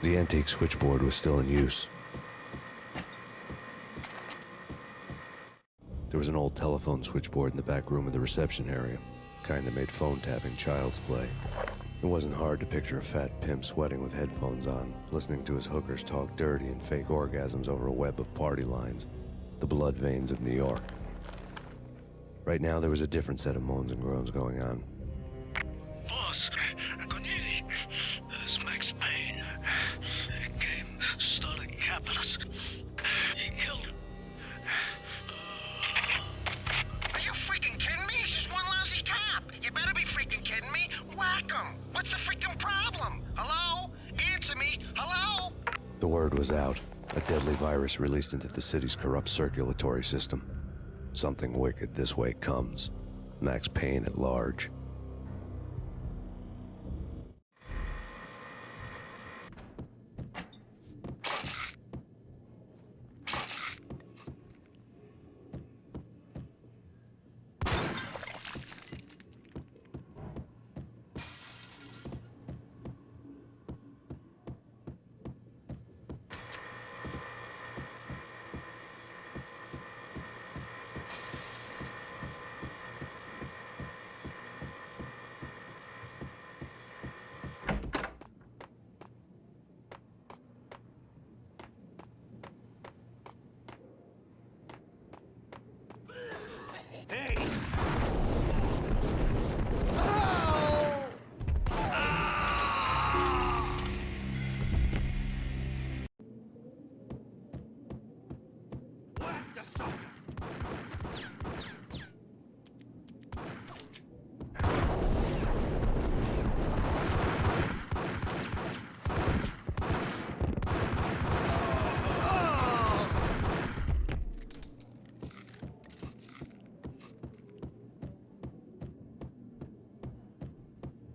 The antique switchboard was still in use. There was an old telephone switchboard in the back room of the reception area, the kind that made phone tapping child's play. It wasn't hard to picture a fat pimp sweating with headphones on, listening to his hookers talk dirty and fake orgasms over a web of party lines, the blood veins of New York. Right now, there was a different set of moans and groans going on. Boss, Corneli, this Max Payne. It came, started capitalist. He killed him. Are you freaking kidding me? He's just one lousy cop. You better be freaking kidding me. Whack him. What's the freaking problem? Hello? Answer me. Hello? The word was out. A deadly virus released into the city's corrupt circulatory system. Something wicked this way comes. Max Payne at large.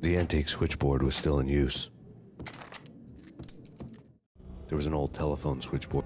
The antique switchboard was still in use. There was an old telephone switchboard.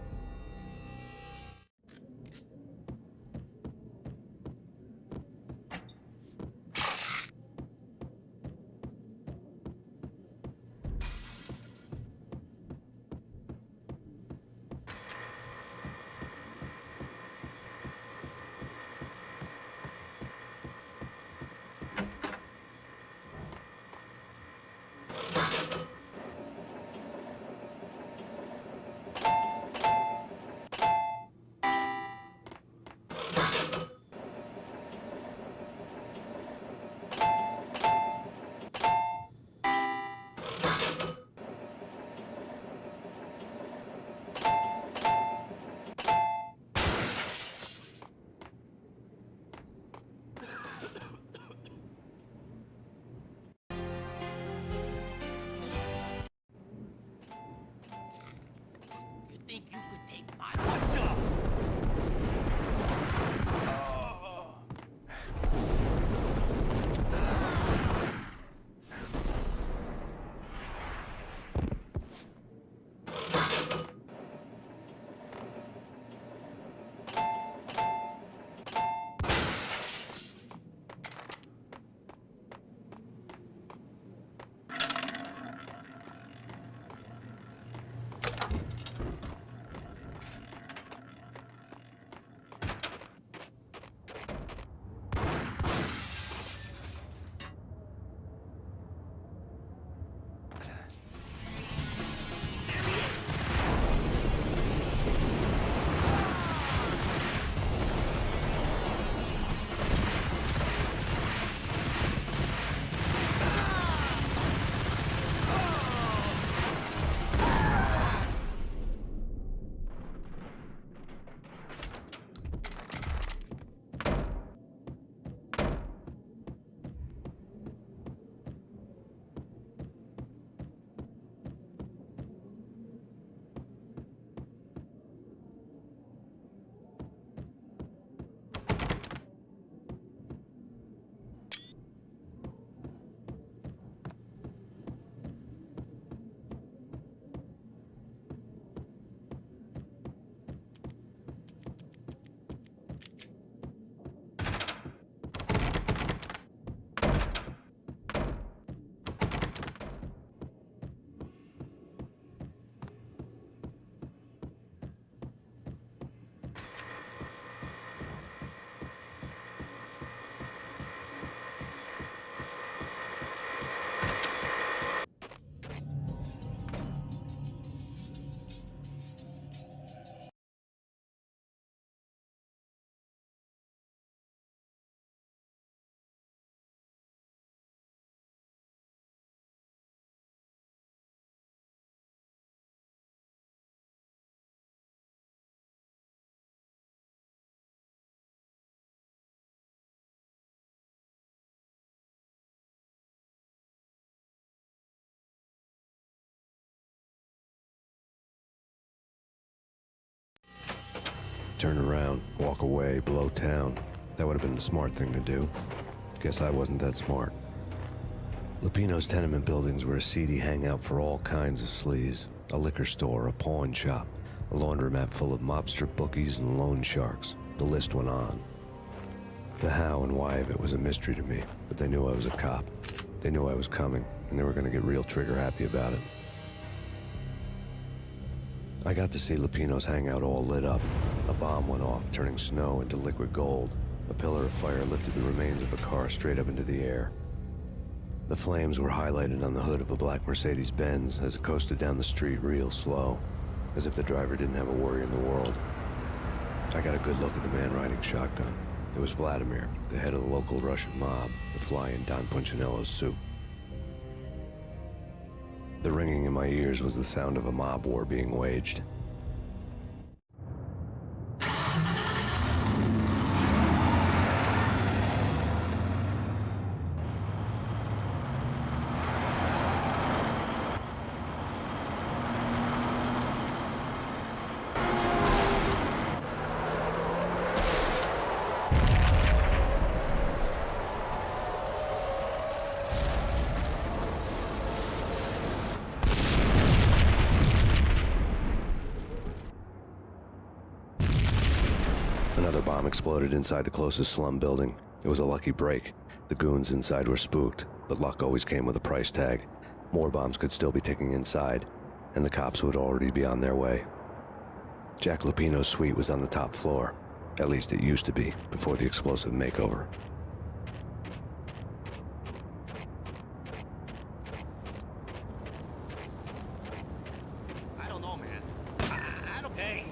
Think you could take my Ultra? turn around, walk away, blow town. That would have been the smart thing to do. Guess I wasn't that smart. Lupino's tenement buildings were a seedy hangout for all kinds of sleaze. A liquor store, a pawn shop, a laundromat full of mobster bookies and loan sharks. The list went on. The how and why of it was a mystery to me, but they knew I was a cop. They knew I was coming, and they were going to get real trigger happy about it. I got to see Lupino's hangout all lit up. A bomb went off, turning snow into liquid gold. A pillar of fire lifted the remains of a car straight up into the air. The flames were highlighted on the hood of a black Mercedes-Benz as it coasted down the street real slow, as if the driver didn't have a worry in the world. I got a good look at the man riding shotgun. It was Vladimir, the head of the local Russian mob, the fly in Don Punchinello's suit. The ringing in my ears was the sound of a mob war being waged. Another bomb exploded inside the closest slum building. It was a lucky break. The goons inside were spooked, but luck always came with a price tag. More bombs could still be ticking inside, and the cops would already be on their way. Jack Lupino's suite was on the top floor. At least it used to be, before the explosive makeover. I don't know, man. I don't... Hey!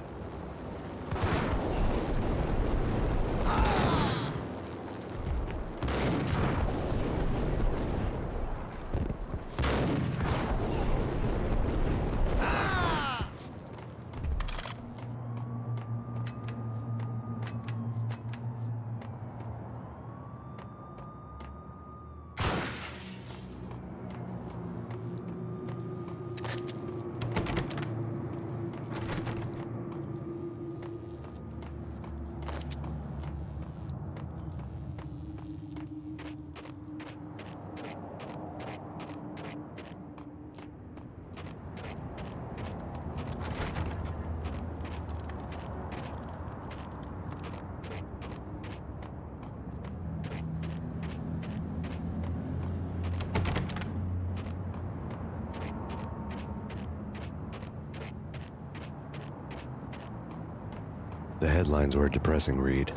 The headlines were a depressing read.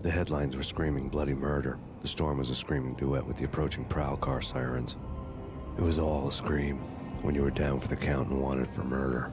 The headlines were screaming bloody murder. The storm was a screaming duet with the approaching prowl car sirens. It was all a scream when you were down for the count and wanted for murder.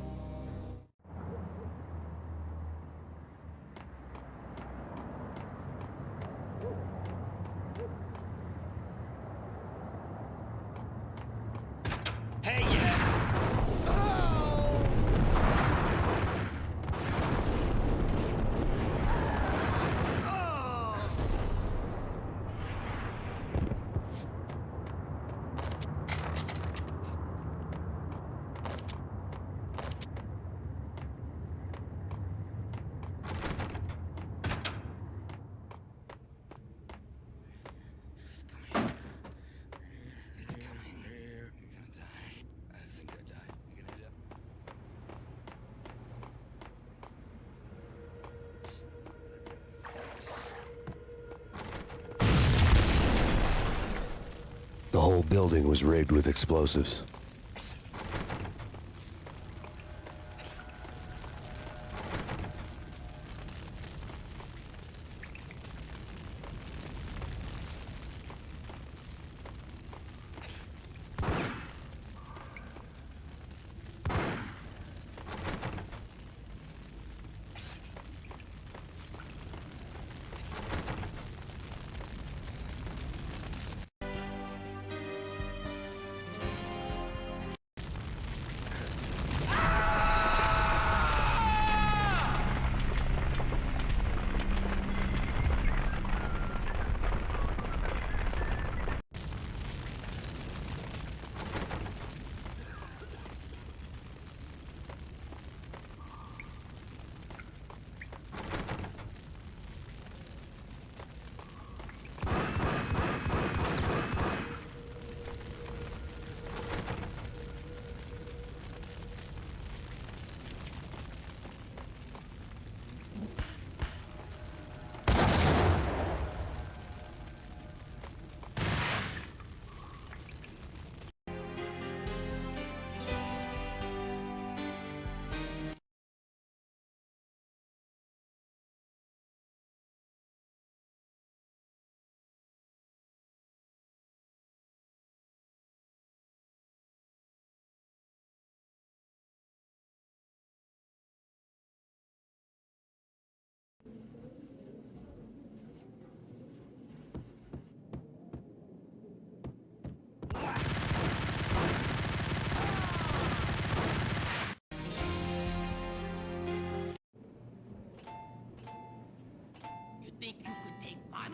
The whole building was rigged with explosives.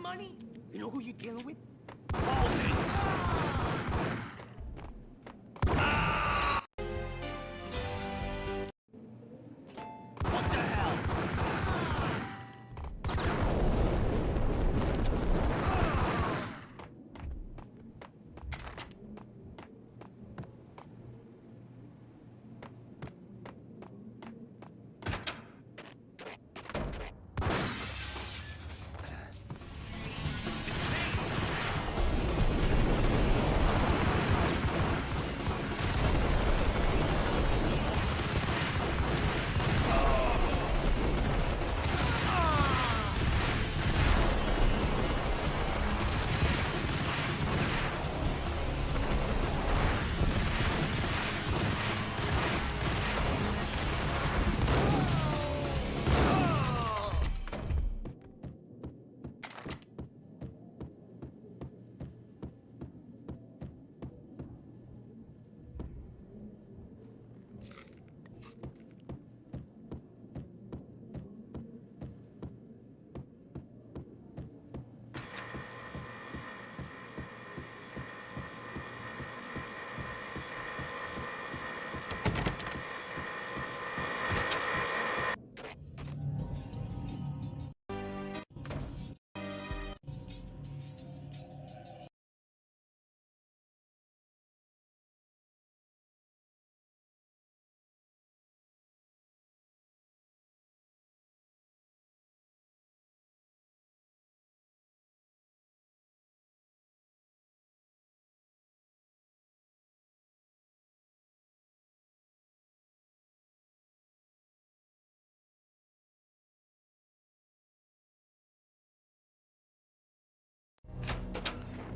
money? You know who you're dealing with? What the hell?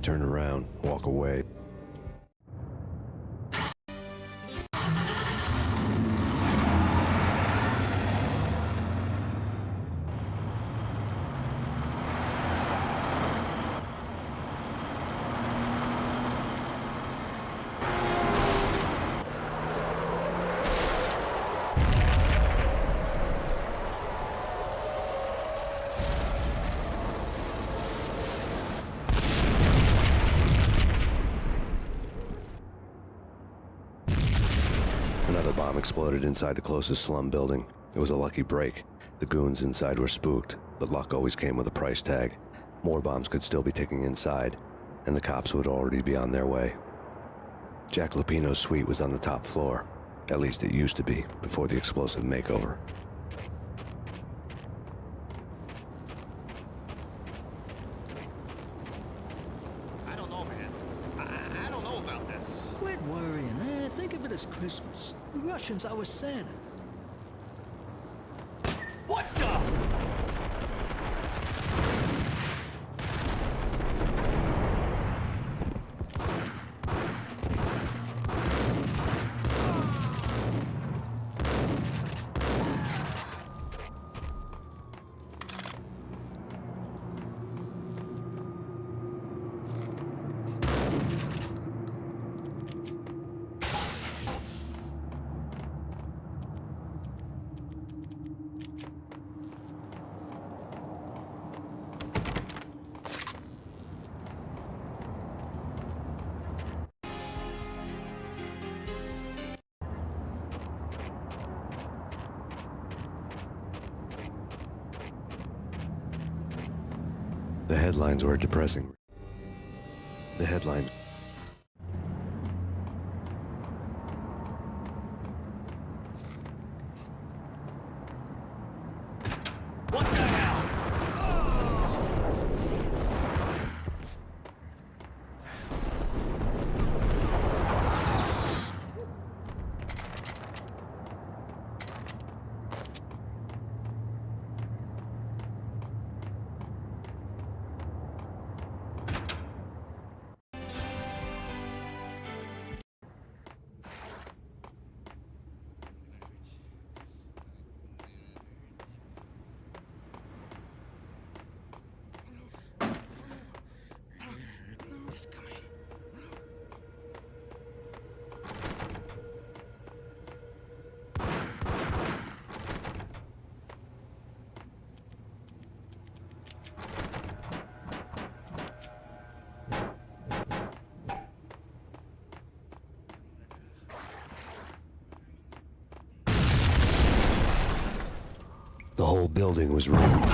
Turn around, walk away. Another bomb exploded inside the closest slum building. It was a lucky break. The goons inside were spooked, but luck always came with a price tag. More bombs could still be ticking inside, and the cops would already be on their way. Jack Lupino's suite was on the top floor. At least it used to be, before the explosive makeover. I don't know, man. I don't know about this. Quit worrying, eh? Think of it as Christmas. The Russians are with Santa. What the? The headlines were depressing. The headlines... What the hell? The whole building was rigged.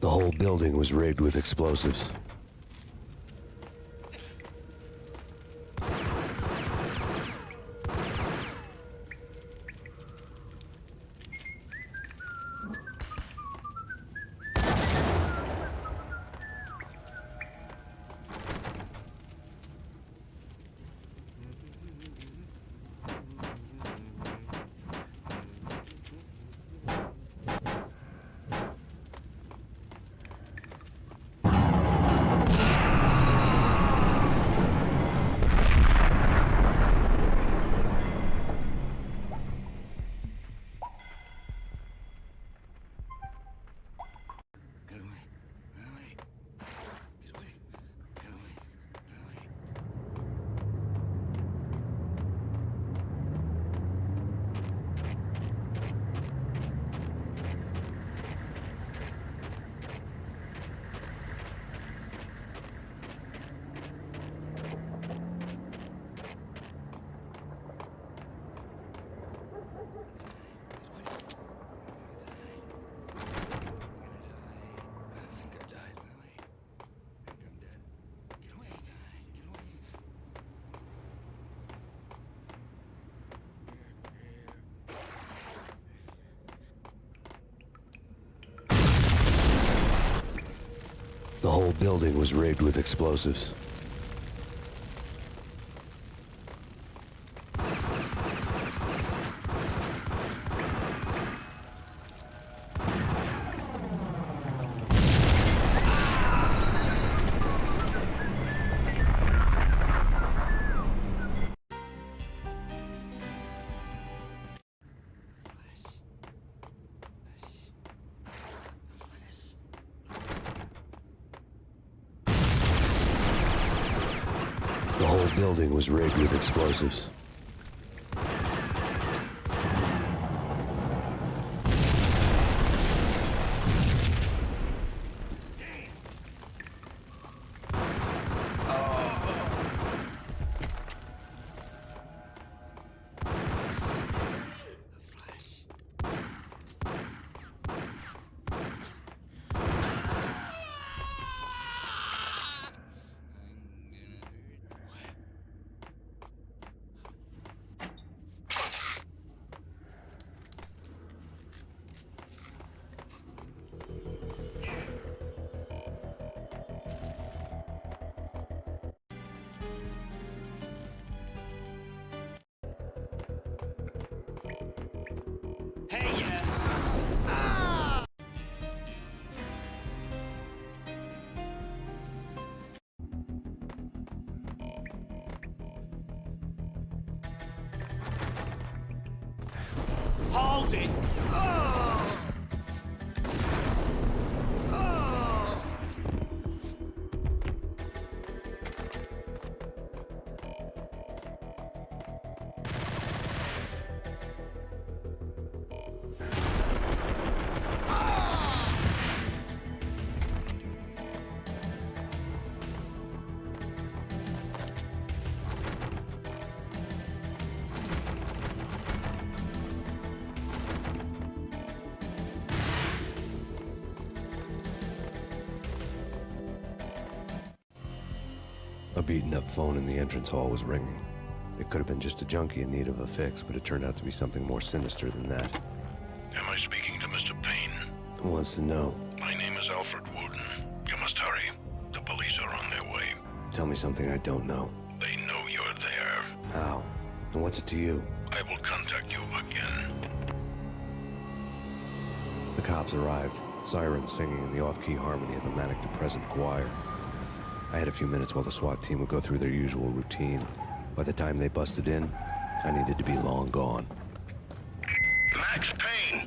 The whole building was rigged with explosives. The whole building was rigged with explosives. The whole building was rigged with explosives. Hold it! A beaten-up phone in the entrance hall was ringing. It could have been just a junkie in need of a fix, but it turned out to be something more sinister than that. Am I speaking to Mr. Payne? Who wants to know? My name is Alfred Wooden. You must hurry. The police are on their way. Tell me something I don't know. They know you're there. How? And what's it to you? I will contact you again. The cops arrived, sirens singing in the off-key harmony of a manic-depressive choir. I had a few minutes while the SWAT team would go through their usual routine. By the time they busted in, I needed to be long gone. Max Payne,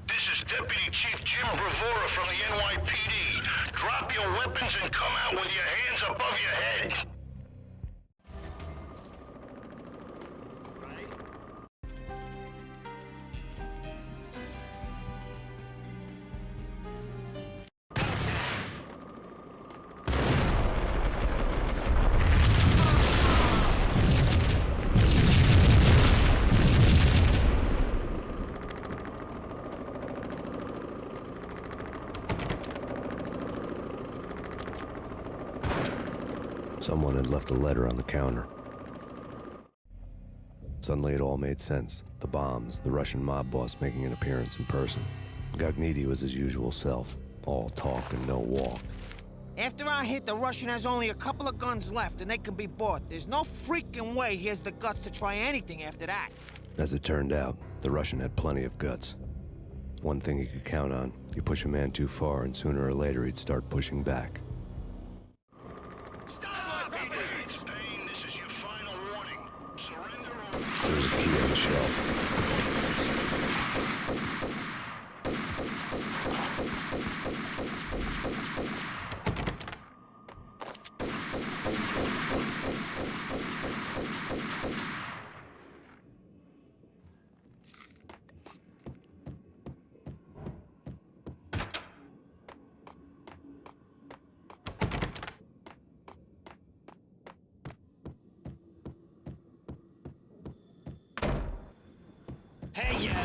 this is Deputy Chief Jim Bravura from the NYPD. Drop your weapons and come out with your hands above your head. Someone had left a letter on the counter. Suddenly it all made sense. The bombs, the Russian mob boss making an appearance in person. Gognitti was his usual self, all talk and no walk. After our hit, the Russian has only a couple of guns left, and they can be bought. There's no freaking way he has the guts to try anything after that. As it turned out, the Russian had plenty of guts. One thing he could count on, you push a man too far and sooner or later he'd start pushing back. There was a key on the shelf. Hey, yeah.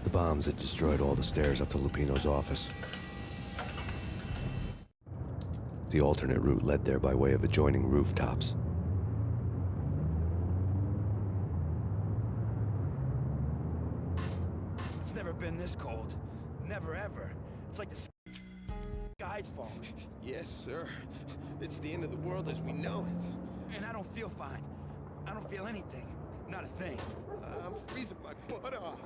The bombs had destroyed all the stairs up to Lupino's office. The alternate route led there by way of adjoining rooftops. It's never been this cold. Never ever. It's like the sky's falling. Yes, sir. It's the end of the world as we know it. And I don't feel fine. I don't feel anything. Not a thing. I'm freezing my butt off.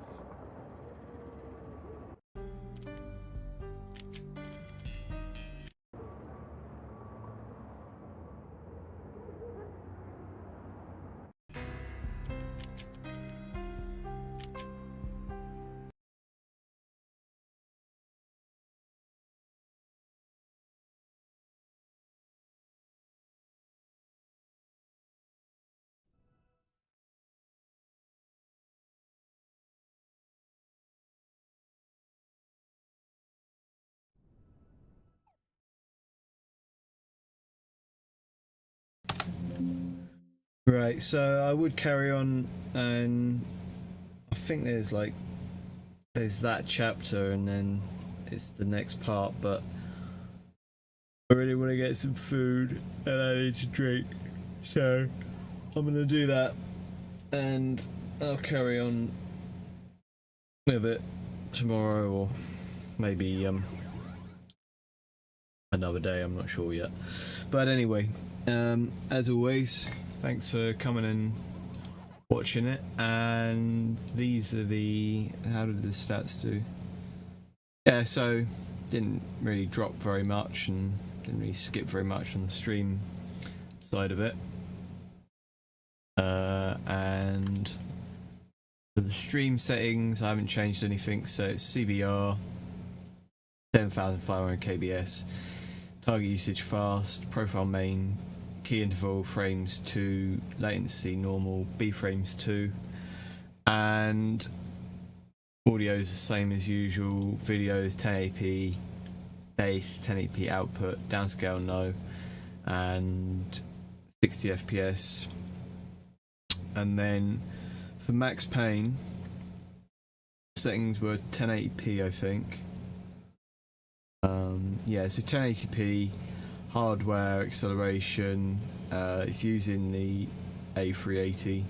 Right, so I would carry on, and I think there's that chapter, and then it's the next part, but I really want to get some food and I need to drink, so I'm gonna do that and I'll carry on with it tomorrow or maybe another day, I'm not sure yet. But anyway, as always, thanks for coming and watching it. And these are the, how did the stats do? Yeah, so didn't really drop very much and didn't really skip very much on the stream side of it. And for the stream settings, I haven't changed anything, so it's CBR 7500 kbs, target usage fast, profile main, key interval frames 2, latency normal, B frames 2, and audio is the same as usual. Video is 1080p base, 1080p output, downscale no, and 60 FPS. And then for Max Payne, settings were 1080p, I think. Yeah, so 1080p, hardware, acceleration, it's using the A380,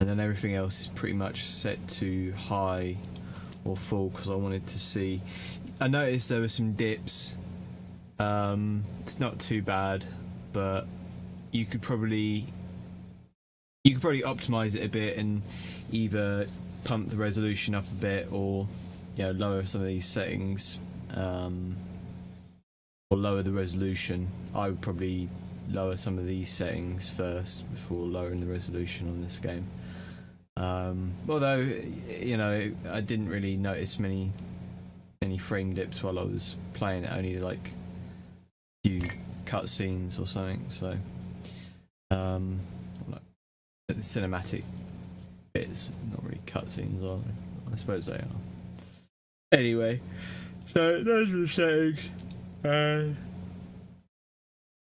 and then everything else is pretty much set to high or full because I wanted to see. I noticed there were some dips. It's not too bad, but you could probably optimize it a bit and either pump the resolution up a bit or lower some of these settings, or lower the resolution. I would probably lower some of these settings first before lowering the resolution on this game. Although I didn't really notice many frame dips while I was playing it, only like a few cutscenes or something. So the cinematic bits, not really cutscenes, are they? I suppose they are. Anyway, so those are the settings.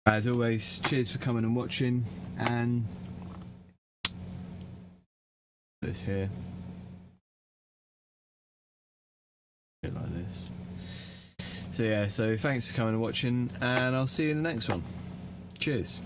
As always, cheers for coming and watching, and this here, a bit like this. So yeah, so thanks for coming and watching, and I'll see you in the next one. Cheers.